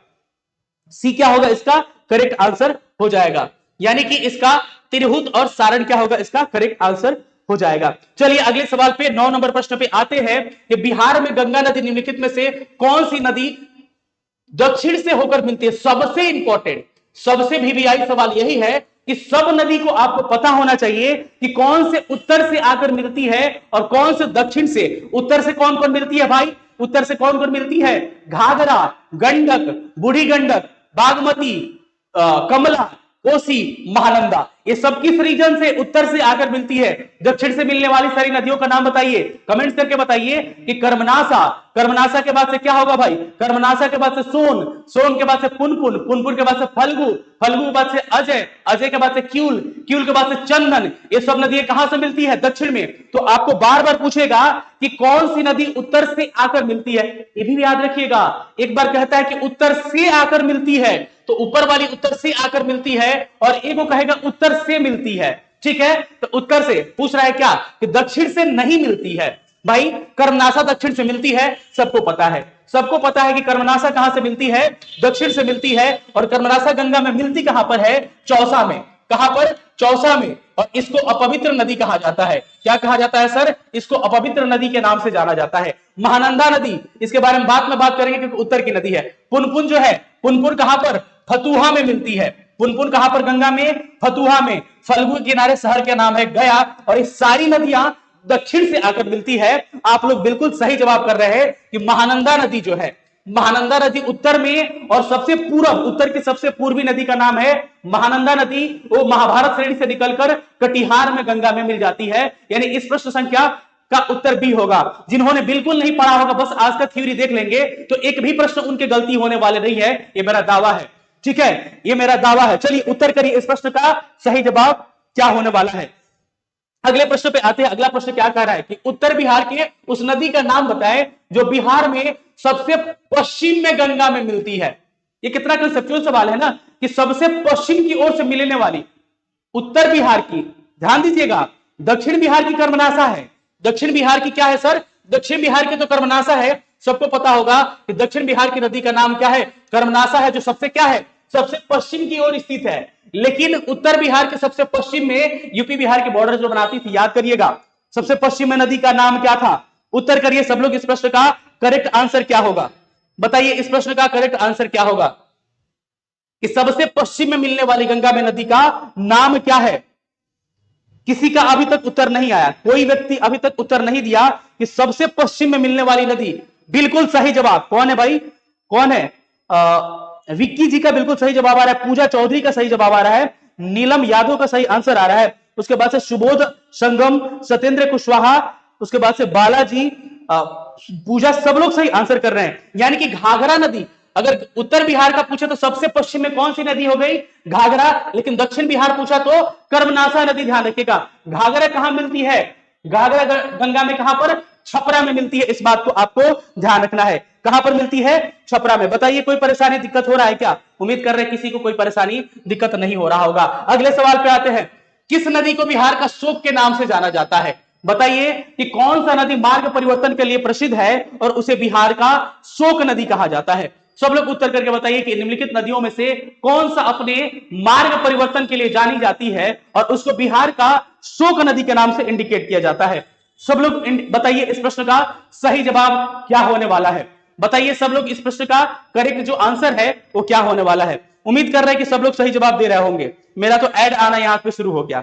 सी क्या होगा इसका करेक्ट आंसर हो जाएगा, यानी कि इसका तिरहुत और सारण क्या होगा इसका करेक्ट आंसर हो जाएगा। चलिए अगले सवाल पे 9 नंबर प्रश्न पे आते हैं कि बिहार में गंगा नदी निम्नलिखित में से कौन सी नदी दक्षिण से होकर मिलती है। सबसे इंपॉर्टेंट, सबसे वीवीआई सवाल यही है कि सब नदी को आपको पता होना चाहिए कि कौन से उत्तर से आकर मिलती है और कौन से दक्षिण से। उत्तर से कौन कौन मिलती है भाई, उत्तर से कौन कौन मिलती है, घाघरा, गंडक, बूढ़ी गंडक, बागमती, कमला, कोसी, महानंदा, ये सब किस रीजन से, उत्तर से आकर मिलती है। दक्षिण से मिलने वाली सारी नदियों का नाम बताइए, कमेंट्स करके बताइए कि कर्मनासा, कर्मनासा के बाद से क्या होगा भाई, कर्मनासा के बाद से सोन, सोन के बाद से पुनपुन, पुनपुन के बाद से फल्गु, फल्गु के बाद से अजय, अजय के बाद से क्यूल, क्यूल के बाद से चंदन। ये सब नदियां कहां से मिलती है, दक्षिण में। तो आपको बार बार पूछेगा कि कौन सी नदी उत्तर से आकर मिलती है, ये भी याद रखिएगा। एक बार कहता है कि उत्तर से आकर मिलती है, तो ऊपर वाली उत्तर से आकर मिलती है, और एक को कहेगा उत्तर से मिलती है, ठीक है। तो उत्तर से पूछ रहा है क्या कि दक्षिण से नहीं मिलती है। भाई कर्मनासा दक्षिण से मिलती है, सबको पता है, सबको पता है कि कर्मनासा कहां से मिलती है, दक्षिण से मिलती है। और कर्मनासा गंगा में मिलती कहां पर है, चौसा में। कहां पर, चौसा में। और इसको अपवित्र नदी कहा जाता है। क्या कहा जाता है सर, इसको अपवित्र नदी के नाम से जाना जाता है। महानंदा नदी, इसके बारे में बाद में बात करेंगे क्योंकि उत्तर की नदी है। पुनपुन जो है, पुनपुन कहां पर, फतुहा में मिलती है। पुनपुन कहां पर, गंगा में, फतुहा में। फल्गु के किनारे शहर का नाम है गया। और ये सारी नदियां दक्षिण से आकर मिलती है। आप लोग बिल्कुल सही जवाब कर रहे हैं कि महानंदा नदी जो है, महानंदा नदी उत्तर में, और सबसे पूर्व, उत्तर की सबसे पूर्वी नदी का नाम है महानंदा नदी। वो महाभारत श्रेणी से निकलकर कटिहार में गंगा में मिल जाती है। यानी इस प्रश्न संख्या का उत्तर बी होगा। जिन्होंने बिल्कुल नहीं पढ़ा होगा, बस आज का थ्योरी देख लेंगे तो एक भी प्रश्न उनके गलती होने वाले नहीं है, ये मेरा दावा है, ठीक है, ये मेरा दावा है। चलिए उत्तर करिए, इस प्रश्न का सही जवाब क्या होने वाला है। अगले प्रश्न पे आते हैं। अगला प्रश्न क्या कह रहा है कि उत्तर बिहार के उस नदी का नाम बताएं जो बिहार में सबसे पश्चिम में गंगा में मिलती है। ये कितना कंसेप्चुअल सवाल है ना, कि सबसे पश्चिम की ओर से मिलने वाली, उत्तर बिहार की, ध्यान दीजिएगा, दक्षिण बिहार की कर्मनासा है। दक्षिण बिहार की क्या है सर, दक्षिण बिहार की तो कर्मनासा है, सबको पता होगा कि दक्षिण बिहार की नदी का नाम क्या है, कर्मनासा है, जो सबसे क्या है, सबसे पश्चिम की ओर स्थित है। लेकिन उत्तर बिहार के सबसे पश्चिम में यूपी बिहार की बॉर्डर जो बनाती थी, याद करिएगा, सबसे पश्चिम में नदी का नाम क्या था। उत्तर करिए सब लोग, इस प्रश्न का करेक्ट आंसर क्या होगा, बताइए इस प्रश्न का करेक्ट आंसर क्या होगा कि सबसे पश्चिम में मिलने वाली गंगा में नदी का नाम क्या है। किसी का अभी तक उत्तर नहीं आया, कोई व्यक्ति अभी तक उत्तर नहीं दिया कि सबसे पश्चिम में मिलने वाली नदी। बिल्कुल सही जवाब कौन है भाई, कौन है, विक्की जी का बिल्कुल सही जवाब आ रहा है, पूजा चौधरी का सही जवाब आ रहा है, नीलम यादव का सही आंसर आ रहा है, उसके बाद से सुबोध संगम, सत्येंद्र कुशवाहा, उसके बाद से बालाजी, पूजा, सब लोग सही आंसर कर रहे हैं। यानी कि घाघरा नदी, अगर उत्तर बिहार का पूछे तो सबसे पश्चिम में कौन सी नदी हो गई, घाघरा। लेकिन दक्षिण बिहार पूछा तो कर्मनासा नदी। ध्यान रखिएगा, घाघरा कहां मिलती है, घाघरा गंगा में कहां पर, छपरा में मिलती है। इस बात को आपको ध्यान रखना है, कहां पर मिलती है, छपरा में। बताइए कोई परेशानी दिक्कत हो रहा है क्या, उम्मीद कर रहे हैं किसी को कोई परेशानी दिक्कत नहीं हो रहा होगा। अगले सवाल पे आते हैं, किस नदी को बिहार का शोक के नाम से जाना जाता है। बताइए कि कौन सा नदी मार्ग परिवर्तन के लिए प्रसिद्ध है और उसे बिहार का शोक नदी कहा जाता है। सब लोग उत्तर करके बताइए कि निम्नलिखित नदियों में से कौन सा अपने मार्ग परिवर्तन के लिए जानी जाती है और उसको बिहार का शोक नदी के नाम से इंडिकेट किया जाता है। सब लोग बताइए इस प्रश्न का सही जवाब क्या होने वाला है। बताइए सब लोग इस प्रश्न का करेक्ट जो आंसर है वो क्या होने वाला है। उम्मीद कर रहे हैं कि सब लोग सही जवाब दे रहे होंगे। मेरा तो ऐड आना यहां पे शुरू हो गया।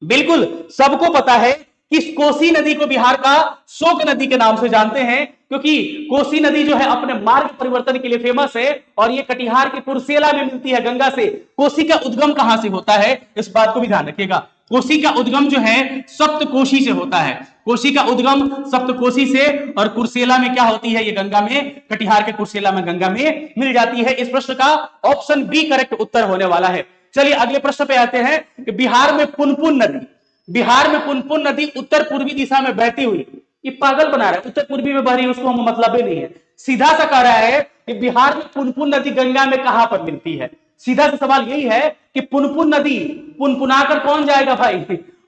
बिल्कुल सबको पता है कि कोसी नदी को बिहार का शोक नदी के नाम से जानते हैं, क्योंकि कोसी नदी जो है अपने मार्ग परिवर्तन के लिए फेमस है और ये कटिहार के कुर्सेला में मिलती है गंगा से। कोसी का उद्गम कहां से होता है, इस बात को भी ध्यान रखिएगा। कोसी का उद्गम जो है सप्तकोशी से होता है। कोसी का उद्गम सप्तकोशी से, और कुर्सेला में क्या होती है, ये गंगा में, कटिहार के कुर्सेला में गंगा में मिल जाती है। इस प्रश्न का ऑप्शन बी करेक्ट उत्तर होने वाला है। चलिए अगले प्रश्न पे आते हैं कि बिहार में पुनपुन नदी, बिहार में पुनपुन नदी उत्तर पूर्वी दिशा में बहती हुई, ये पागल बना रहा है, उत्तर पूर्वी में बह रही है उसको हम मतलब ही नहीं है। सीधा सा कह रहा है कि बिहार में पुनपुन नदी गंगा में कहां पर मिलती है। सीधा सा सवाल यही है कि पुनपुन नदी पुनपुनाकर कौन जाएगा भाई,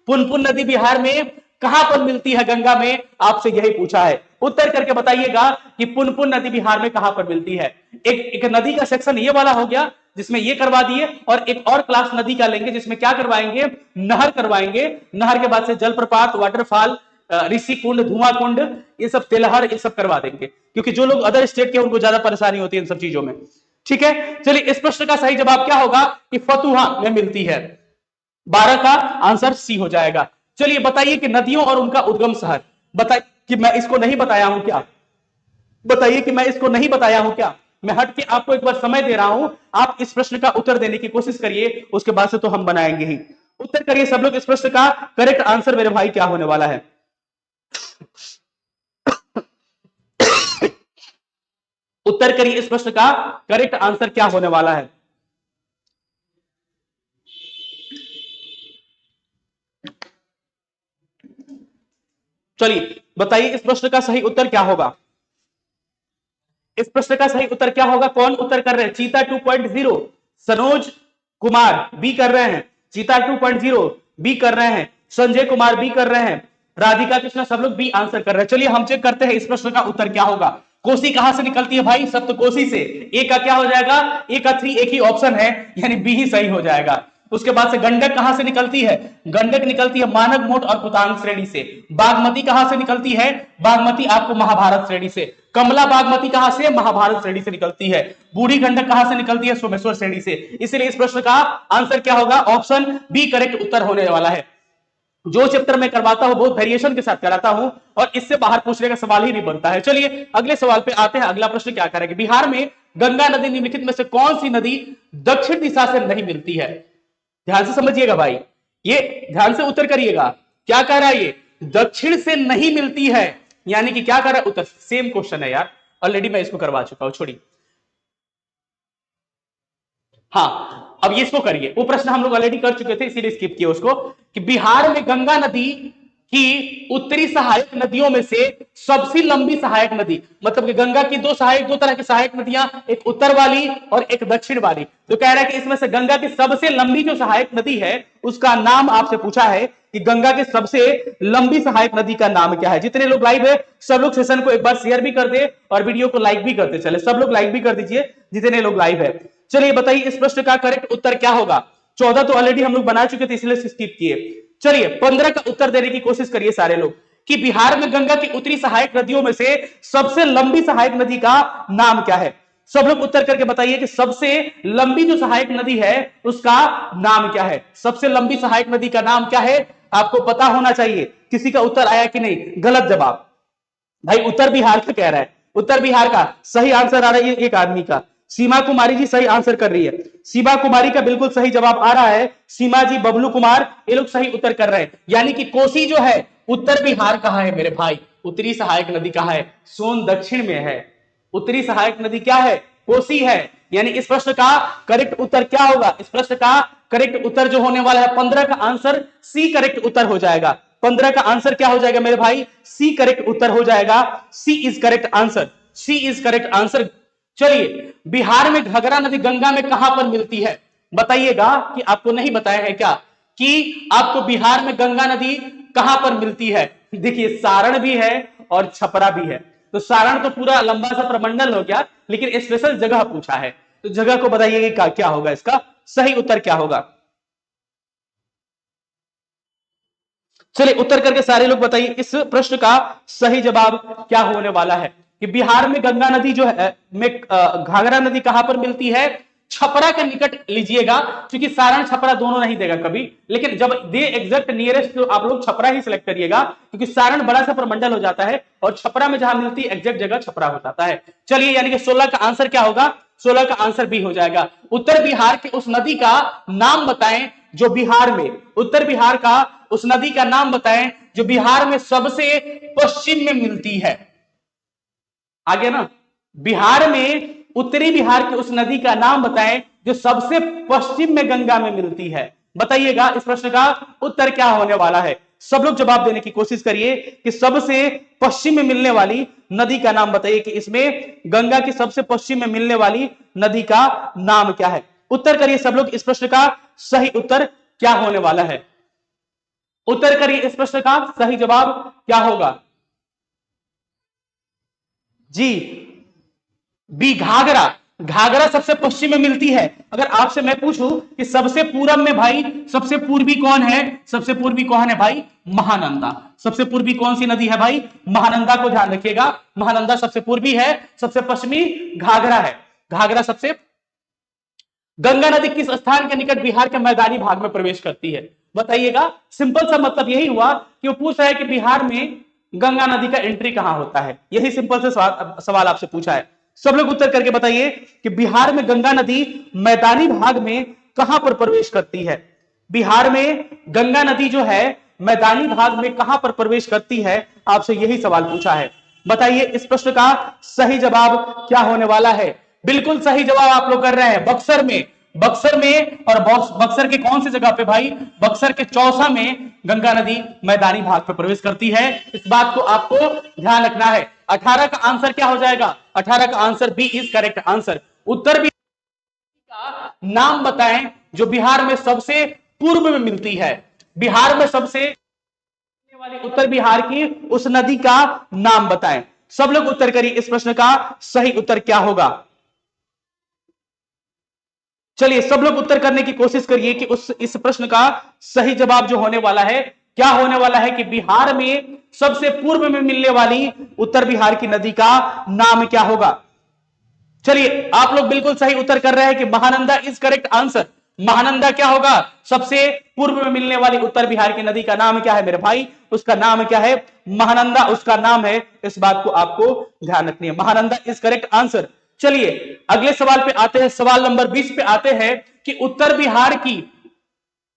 पुनपुन नदी बिहार में कहां पर मिलती है गंगा में, आपसे यही पूछा है। उत्तर करके बताइएगा कि पुनपुन नदी बिहार में कहां पर मिलती है। एक नदी का सेक्शन ये वाला हो गया, जिसमें ये करवा दिए, और एक और क्लास नदी का लेंगे जिसमें क्या करवाएंगे, नहर करवाएंगे। नहर के बाद से जलप्रपात, वाटरफॉल, ऋषि कुंड, धुआं कुंड, ये सब तेलहर, ये सब करवा देंगे, क्योंकि जो लोग अदर स्टेट के उनको ज्यादा परेशानी होती है इन सब चीजों में। ठीक है, चलिए इस प्रश्न का सही जवाब क्या होगा कि फतुहा में मिलती है। 12 का आंसर सी हो जाएगा। चलिए बताइए कि नदियों और उनका उद्गम शहर, बताइए कि मैं इसको नहीं बताया हूं क्या, बताइए कि मैं इसको नहीं बताया हूं क्या। मैं हट के आपको एक बार समय दे रहा हूं, आप इस प्रश्न का उत्तर देने की कोशिश करिए, उसके बाद से तो हम बनाएंगे ही। उत्तर करिए सब लोग, इस प्रश्न का करेक्ट आंसर मेरे भाई क्या होने वाला है। उत्तर करिए इस प्रश्न का करेक्ट आंसर क्या होने वाला है। चलिए बताइए इस प्रश्न का सही उत्तर क्या होगा। इस प्रश्न का सही उत्तर क्या होगा, कौन उत्तर कर रहे हैं। चीता 2.0 सनोज कुमार बी कर रहे हैं, चीता 2.0 बी कर रहे हैं, संजय कुमार बी कर रहे हैं, राधिका कृष्णा, सब लोग बी आंसर कर रहे हैं। चलिए हम चेक करते हैं इस प्रश्न का उत्तर क्या होगा। कोसी कहां से निकलती है भाई, सप्तकोशी से। ए का क्या हो जाएगा, ए का 3 एक ही ऑप्शन है, यानी बी ही सही हो जाएगा। उसके बाद से गंडक कहां से निकलती है, गंडक निकलती है मानक मोट और कुतांग श्रेणी से। बागमती कहां से निकलती है, बागमती आपको महाभारत श्रेणी से। कमला बागमती कहां से, महाभारत श्रेणी से निकलती है। बूढ़ी गंडक कहां से निकलती है, सोमेश्वर श्रेणी से। इसलिए इस प्रश्न का आंसर क्या होगा, ऑप्शन बी करेक्ट उत्तर होने वाला है। जो चैप्टर में करवाता हूं बहुत वेरिएशन के साथ कराता हूं, और इससे बाहर पूछने का सवाल ही नहीं बनता है। चलिए अगले सवाल पे आते हैं। अगला प्रश्न क्या करेंगे, बिहार में गंगा नदी निम्नलिखित में से कौन सी नदी दक्षिण दिशा से नहीं मिलती है। ध्यान से समझिएगा भाई, ये ध्यान से उत्तर करिएगा। क्या कह रहा है ये, दक्षिण से नहीं मिलती है, यानी कि क्या कर रहा है उत्तर, सेम क्वेश्चन है यार, ऑलरेडी मैं इसको करवा चुका हूं, छोड़िए। हाँ अब ये इसको करिए, वो प्रश्न हम लोग ऑलरेडी कर चुके थे इसीलिए स्किप किया उसको, कि बिहार में गंगा नदी की उत्तरी सहायक नदियों में से सबसे लंबी सहायक नदी, मतलब कि गंगा की दो तरह की सहायक नदियां, एक उत्तर वाली और एक दक्षिण वाली। तो कह रहा है कि इसमें से गंगा की सबसे लंबी जो सहायक नदी है उसका नाम आपसे पूछा है कि गंगा की सबसे लंबी सहायक नदी का नाम क्या है। जितने लोग लाइव है सब लोग सेशन को एक बार शेयर भी कर दे और वीडियो को लाइक भी करते चले, सब लोग लाइक भी कर दीजिए जितने लोग लाइव है। चलिए बताइए इस प्रश्न का करेक्ट उत्तर क्या होगा। 14 तो ऑलरेडी हम लोग बना चुके थे इसलिए स्किप किए। चलिए 15 का उत्तर देने की कोशिश करिए सारे लोग, कि बिहार में गंगा की उत्तरी सहायक नदियों में से सबसे लंबी सहायक नदी का नाम क्या है। सब लोग उत्तर करके बताइए कि सबसे लंबी जो सहायक नदी है उसका नाम क्या है। सबसे लंबी सहायक नदी का नाम क्या है, आपको पता होना चाहिए। किसी का उत्तर आया कि नहीं, गलत जवाब भाई, उत्तर बिहार का कह रहा है, उत्तर बिहार का सही आंसर आ रहा है एक आदमी का, सीमा कुमारी जी सही आंसर कर रही है। सीमा कुमारी का बिल्कुल सही जवाब आ रहा है, सीमा जी, बबलू कुमार, ये लोग सही उत्तर कर रहे हैं। यानी कि कोसी जो है उत्तर बिहार कहां है मेरे भाई, उत्तरी सहायक नदी कहां है, सोन दक्षिण में है। उत्तरी सहायक नदी क्या है, कोसी है। यानी इस प्रश्न का करेक्ट उत्तर क्या होगा, इस प्रश्न का करेक्ट उत्तर जो होने वाला है 15 का आंसर सी करेक्ट उत्तर हो जाएगा। 15 का आंसर क्या हो जाएगा मेरे भाई, सी करेक्ट उत्तर हो जाएगा। C is correct answer, C is correct answer. चलिए बिहार में घाघरा नदी गंगा में कहां पर मिलती है, बताइएगा कि आपको नहीं बताया है क्या, कि आपको बिहार में गंगा नदी कहां पर मिलती है। देखिए सारण भी है और छपरा भी है, तो सारण तो पूरा लंबा सा प्रमंडल हो गया, लेकिन स्पेशल जगह पूछा है, तो जगह को बताइएगा क्या होगा, इसका सही उत्तर क्या होगा। चलिए उत्तर करके सारे लोग बताइए इस प्रश्न का सही जवाब क्या होने वाला है, कि बिहार में गंगा नदी जो है में घाघरा नदी कहां पर मिलती है, छपरा के निकट लीजिएगा, क्योंकि सारण छपरा दोनों नहीं देगा कभी, लेकिन जब दे एग्जैक्ट नियरेस्ट तो आप लोग छपरा ही सिलेक्ट करिएगा, क्योंकि सारण बड़ा सा प्रमंडल हो जाता है और छपरा में जहां मिलती है एग्जैक्ट जगह छपरा हो जाता है। चलिए यानी कि 16 का आंसर क्या होगा, 16 का आंसर बी हो जाएगा। उत्तर बिहार के उस नदी का नाम बताएं जो बिहार में, उत्तर बिहार का उस नदी का नाम बताएं जो बिहार में सबसे पश्चिम में मिलती है। आगे ना, बिहार में उत्तरी बिहार की उस नदी का नाम बताएं जो सबसे पश्चिम में गंगा में मिलती है। बताइएगा इस प्रश्न का उत्तर क्या होने वाला है। सब लोग जवाब देने की कोशिश करिए कि सबसे पश्चिम में मिलने वाली नदी का नाम बताइए, कि इसमें गंगा की सबसे पश्चिम में मिलने वाली नदी का नाम क्या है। उत्तर करिए सब लोग, इस प्रश्न का सही उत्तर क्या होने वाला है। उत्तर करिए इस प्रश्न का सही जवाब क्या होगा जी, बी घाघरा। घाघरा सबसे पश्चिम में मिलती है। अगर आपसे मैं पूछूं कि सबसे पूरब में भाई सबसे पूर्वी कौन है, सबसे पूर्वी कौन है भाई, महानंदा। सबसे पूर्वी कौन सी नदी है भाई, महानंदा को ध्यान रखिएगा, महानंदा सबसे पूर्वी है, सबसे पश्चिमी घाघरा है। घाघरा सबसे। गंगा नदी किस स्थान के निकट बिहार के मैदानी भाग में प्रवेश करती है, बताइएगा। सिंपल सा मतलब यही हुआ कि वो पूछ रहा है कि बिहार में गंगा नदी का एंट्री कहां होता है, यही सिंपल से सवाल आपसे पूछा है। सब लोग उत्तर करके बताइए कि बिहार में गंगा नदी मैदानी भाग में कहां पर प्रवेश करती है। बिहार में गंगा नदी जो है मैदानी भाग में कहां पर प्रवेश करती है, आपसे यही सवाल पूछा है। बताइए इस प्रश्न का सही जवाब क्या होने वाला है। बिल्कुल सही जवाब आप लोग कर रहे हैं, बक्सर में। बक्सर में, और बक्सर के कौन सी जगह पे भाई, बक्सर के चौसा में गंगा नदी मैदानी भाग पे प्रवेश करती है। इस बात को आपको ध्यान रखना है। 18 का आंसर क्या हो जाएगा, 18 का answer B is correct answer. उत्तर बिहार का नाम बताएं जो बिहार में सबसे पूर्व में मिलती है। बिहार में सबसे वाली उत्तर बिहार की उस नदी का नाम बताएं। सब लोग उत्तर करिए, इस प्रश्न का सही उत्तर क्या होगा। चलिए सब लोग उत्तर करने की कोशिश करिए कि इस प्रश्न का सही जवाब जो होने वाला है क्या होने वाला है, कि बिहार में सबसे पूर्व में मिलने वाली उत्तर बिहार की नदी का नाम क्या होगा। चलिए आप लोग बिल्कुल सही उत्तर कर रहे हैं कि Mahananda is correct answer. Mahananda क्या होगा, सबसे पूर्व में मिलने वाली उत्तर बिहार की नदी का नाम क्या है मेरे भाई, उसका नाम क्या है, महानंदा उसका नाम है। इस बात को आपको ध्यान रखनी है, महानंदा इज करेक्ट आंसर। चलिए अगले सवाल पे आते हैं, सवाल नंबर 20 पे आते हैं कि उत्तर बिहार की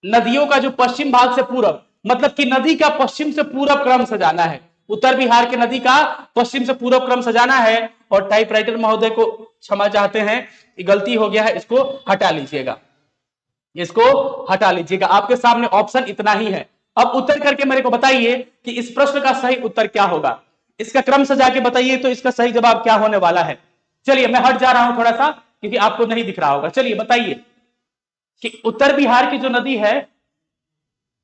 नदियों का जो पश्चिम भाग से पूरब, मतलब कि नदी का पश्चिम से पूरब क्रम सजाना है। उत्तर बिहार की नदी का पश्चिम से पूरब क्रम सजाना है। और टाइपराइटर महोदय को क्षमा चाहते हैं, गलती हो गया है, इसको हटा लीजिएगा, इसको हटा लीजिएगा। आपके सामने ऑप्शन इतना ही है। अब उत्तर करके मेरे को बताइए कि इस प्रश्न का सही उत्तर क्या होगा। इसका क्रम सजा के बताइए तो इसका सही जवाब क्या होने वाला है। चलिए मैं हट जा रहा हूं थोड़ा सा क्योंकि आपको नहीं दिख रहा होगा। चलिए बताइए कि उत्तर बिहार की जो नदी है,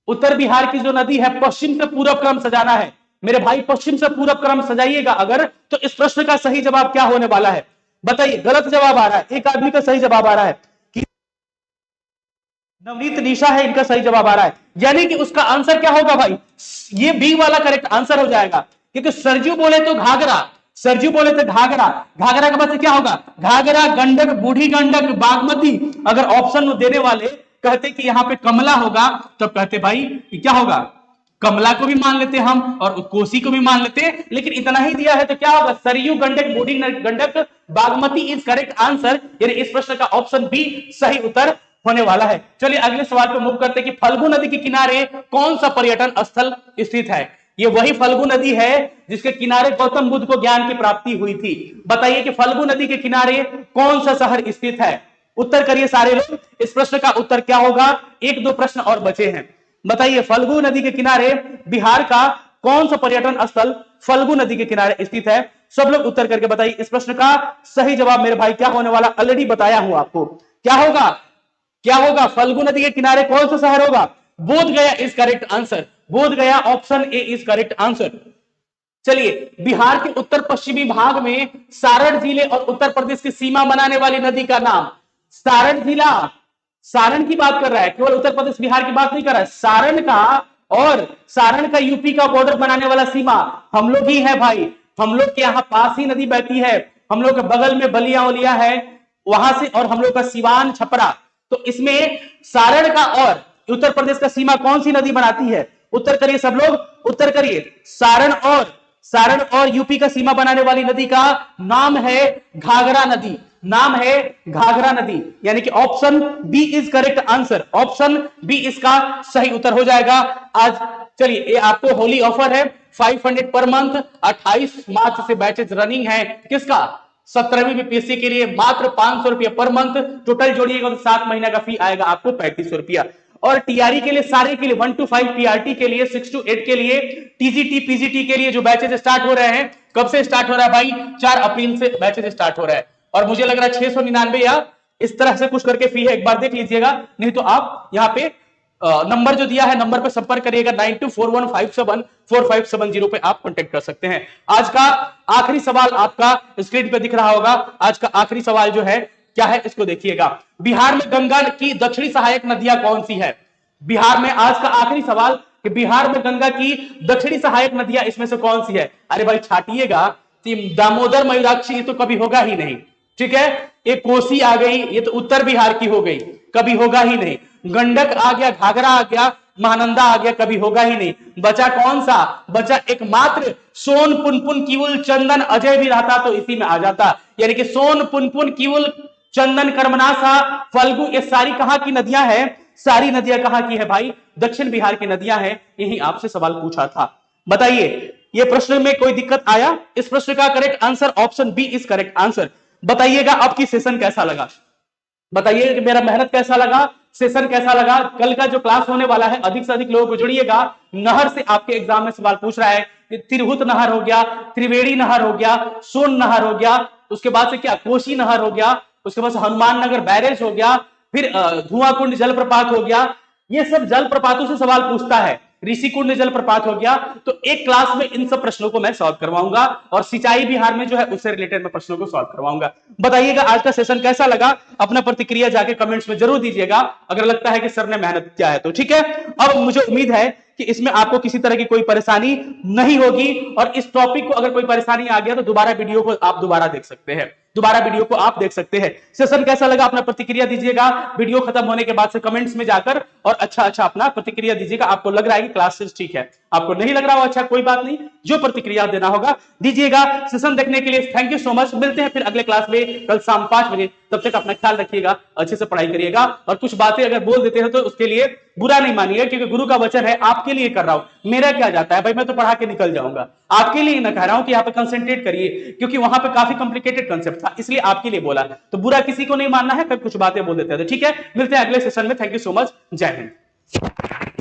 उत्तर बिहार की जो नदी है पश्चिम से पूरब क्रम सजाना है मेरे भाई, पश्चिम से पूरब क्रम सजाइएगा अगर, तो इस प्रश्न का सही जवाब क्या होने वाला है बताइए। गलत जवाब आ रहा है, एक आदमी का सही जवाब आ रहा है कि नवनीत निशा है, इनका सही जवाब आ रहा है। यानी कि उसका आंसर क्या होगा भाई, ये बी वाला करेक्ट आंसर हो जाएगा। क्योंकि सरजू बोले तो घाघरा, सरजू बोले तो घाघरा, घाघरा का मतलब क्या होगा, घाघरा, गंडक, बूढ़ी गंडक, बागमती। अगर ऑप्शन देने वाले कहते कि यहां पे कमला होगा तो कहते भाई क्या होगा, कमला को भी मान लेते हम और कोसी को भी मान लेते, लेकिन इतना ही दिया है तो क्या होगा, सरयू, गंडक, बूढ़ी Gandak, Bagmati is correct answer. यानी इस प्रश्न का ऑप्शन बी सही उत्तर होने वाला है। चलिए अगले सवाल पे मूव करते हैं कि फल्गु नदी के किनारे कौन सा पर्यटन स्थल स्थित है। ये वही फल्गु नदी है जिसके किनारे गौतम बुद्ध को ज्ञान की प्राप्ति हुई थी। बताइए कि फल्गु नदी के किनारे कौन सा शहर स्थित है। उत्तर करिए सारे लोग, इस प्रश्न का उत्तर क्या होगा। एक दो प्रश्न और बचे हैं। बताइए फल्गु नदी के किनारे बिहार का कौन सा पर्यटन स्थल फल्गु नदी के किनारे स्थित है। सब लोग उत्तर करके बताइए इस प्रश्न का सही जवाब मेरे भाई क्या होने वाला, ऑलरेडी बताया हूं आपको क्या होगा, क्या होगा, फल्गु नदी के किनारे कौन सा शहर होगा, बोध गया इज करेक्ट आंसर। बोध गया option A is correct answer. चलिए बिहार के उत्तर पश्चिमी भाग में सारण जिले और उत्तर प्रदेश की सीमा बनाने वाली नदी का नाम, सारण जिला, सारण की बात कर रहा है, केवल उत्तर प्रदेश बिहार की बात नहीं कर रहा है, सारण का, और सारण का यूपी का बॉर्डर बनाने वाला सीमा हम लोग ही है भाई। हम लोग के यहाँ पास ही नदी बहती है, हम लोग के बगल में बलिया उलिया है वहां से, और हम लोग का सिवान छपरा। तो इसमें सारण का और उत्तर प्रदेश का सीमा कौन सी नदी बनाती है, उत्तर करिए सब लोग, उत्तर करिए। सारण और यूपी का सीमा बनाने वाली नदी का नाम है घाघरा नदी, नाम है घाघरा नदी। यानी कि option B is correct answer, option B इसका सही उत्तर हो जाएगा। आज चलिए ये आपको होली ऑफर है 500 पर मंथ, 28 मार्च से बैचेज रनिंग है। किसका, 17वीं बीपीएससी के लिए मात्र 500 रुपया पर मंथ। टोटल जोड़िएगा तो 7 महीने का फी आएगा आपको 3500 रुपया। और टीआरई के लिए सारे के लिए 1 to 5, टीआरटी के लिए 6 to 8 के लिए, टीजीटी पीजीटी के लिए जो बैचेज स्टार्ट हो रहे हैं, कब से स्टार्ट हो रहा है भाई, 4 अप्रैल से बैचेज स्टार्ट हो रहा है। और मुझे लग रहा है 699 या इस तरह से कुछ करके फी है, एक बार देख लीजिएगा, नहीं तो आप यहाँ पे नंबर जो दिया है नंबर पे संपर्क करिएगा 9241574570 पे आप कांटेक्ट कर सकते हैं। आज का आखिरी सवाल आपका स्क्रीन पे दिख रहा होगा। आज का आखिरी सवाल जो है क्या है इसको देखिएगा। बिहार में गंगा की दक्षिणी सहायक नदियां कौन सी है? बिहार में आज का आखिरी सवाल कि बिहार में गंगा की दक्षिणी सहायक नदियां इसमें से कौन सी है? अरे भाई छाटिएगा, दामोदर मयूराक्षी, ये तो कभी होगा ही नहीं। ठीक है, एक कोसी आ गई, ये तो उत्तर बिहार की हो गई, कभी होगा ही नहीं। गंडक आ गया, घाघरा आ गया, महानंदा आ गया, कभी होगा ही नहीं। बचा कौन सा? बचा एकमात्र सोन पुनपुन किवुल चंदन। अजय भी रहता तो इसी में आ जाता, यानी कि सोन पुनपुन किवुल चंदन कर्मनासा फल्गु, ये सारी कहां की नदियां हैं? सारी नदियां कहां की है भाई? दक्षिण बिहार की नदियां हैं। यही आपसे सवाल पूछा था। बताइए ये प्रश्न में कोई दिक्कत आया? इस प्रश्न का correct answer option B is correct answer. बताइएगा आपकी सेशन कैसा लगा, बताइए कि मेरा मेहनत कैसा लगा, सेशन कैसा लगा। कल का जो क्लास होने वाला है अधिक से अधिक लोगों को जुड़िएगा। नहर से आपके एग्जाम में सवाल पूछ रहा है, तिरहुत नहर हो गया, त्रिवेणी नहर हो गया, सोन नहर हो गया, उसके बाद से क्या कोसी नहर हो गया, उसके बाद हनुमान नगर बैरेज हो गया, फिर धुआं कुंड जलप्रपात हो गया। ये सब जलप्रपातों से सवाल पूछता है। ऋषिकुंड जलप्रपात हो गया। तो एक क्लास में इन सब प्रश्नों को मैं सॉल्व करवाऊंगा और सिंचाई बिहार में जो है उससे रिलेटेड मैं प्रश्नों को सॉल्व करवाऊंगा। बताइएगा आज का सेशन कैसा लगा, अपना प्रतिक्रिया जाके कमेंट्स में जरूर दीजिएगा अगर लगता है कि सर ने मेहनत किया है तो। ठीक है, अब मुझे उम्मीद है कि इसमें आपको किसी तरह की कोई परेशानी नहीं होगी और इस टॉपिक को अगर कोई परेशानी आ गया तो दोबारा वीडियो को आप दोबारा देख सकते हैं, दोबारा वीडियो को आप देख सकते हैं। सेशन कैसा लगा अपना प्रतिक्रिया दीजिएगा वीडियो खत्म होने के बाद से कमेंट्स में जाकर, और अच्छा अपना प्रतिक्रिया दीजिएगा। आपको लग रहा है कि क्लासेस ठीक है, आपको नहीं लग रहा हो, अच्छा कोई बात नहीं, जो प्रतिक्रिया देना होगा दीजिएगा। सेशन देखने के लिए थैंक यू सो मच। मिलते हैं फिर अगले क्लास में कल शाम 5 बजे। तब तक अपना ख्याल रखिएगा, अच्छे से पढ़ाई करिएगा और कुछ बातें अगर बोल देते हैं तो उसके लिए बुरा नहीं मानिएगा, क्योंकि गुरु का वचन है, आपके लिए कर रहा हूं। मेरा क्या जाता है भाई, मैं तो पढ़ा के निकल जाऊंगा। आपके लिए ना कह रहा हूं कि यहाँ पे कंसंट्रेट करिए, क्योंकि वहां पे काफी कॉम्प्लिकेटेड कंसेप्ट था, इसलिए आपके लिए बोला। तो बुरा किसी को नहीं मानना है, फिर कुछ बातें बोल देते हैं। तो ठीक है, मिलते हैं अगले सेशन में। थैंक यू सो मच, जय हिंद।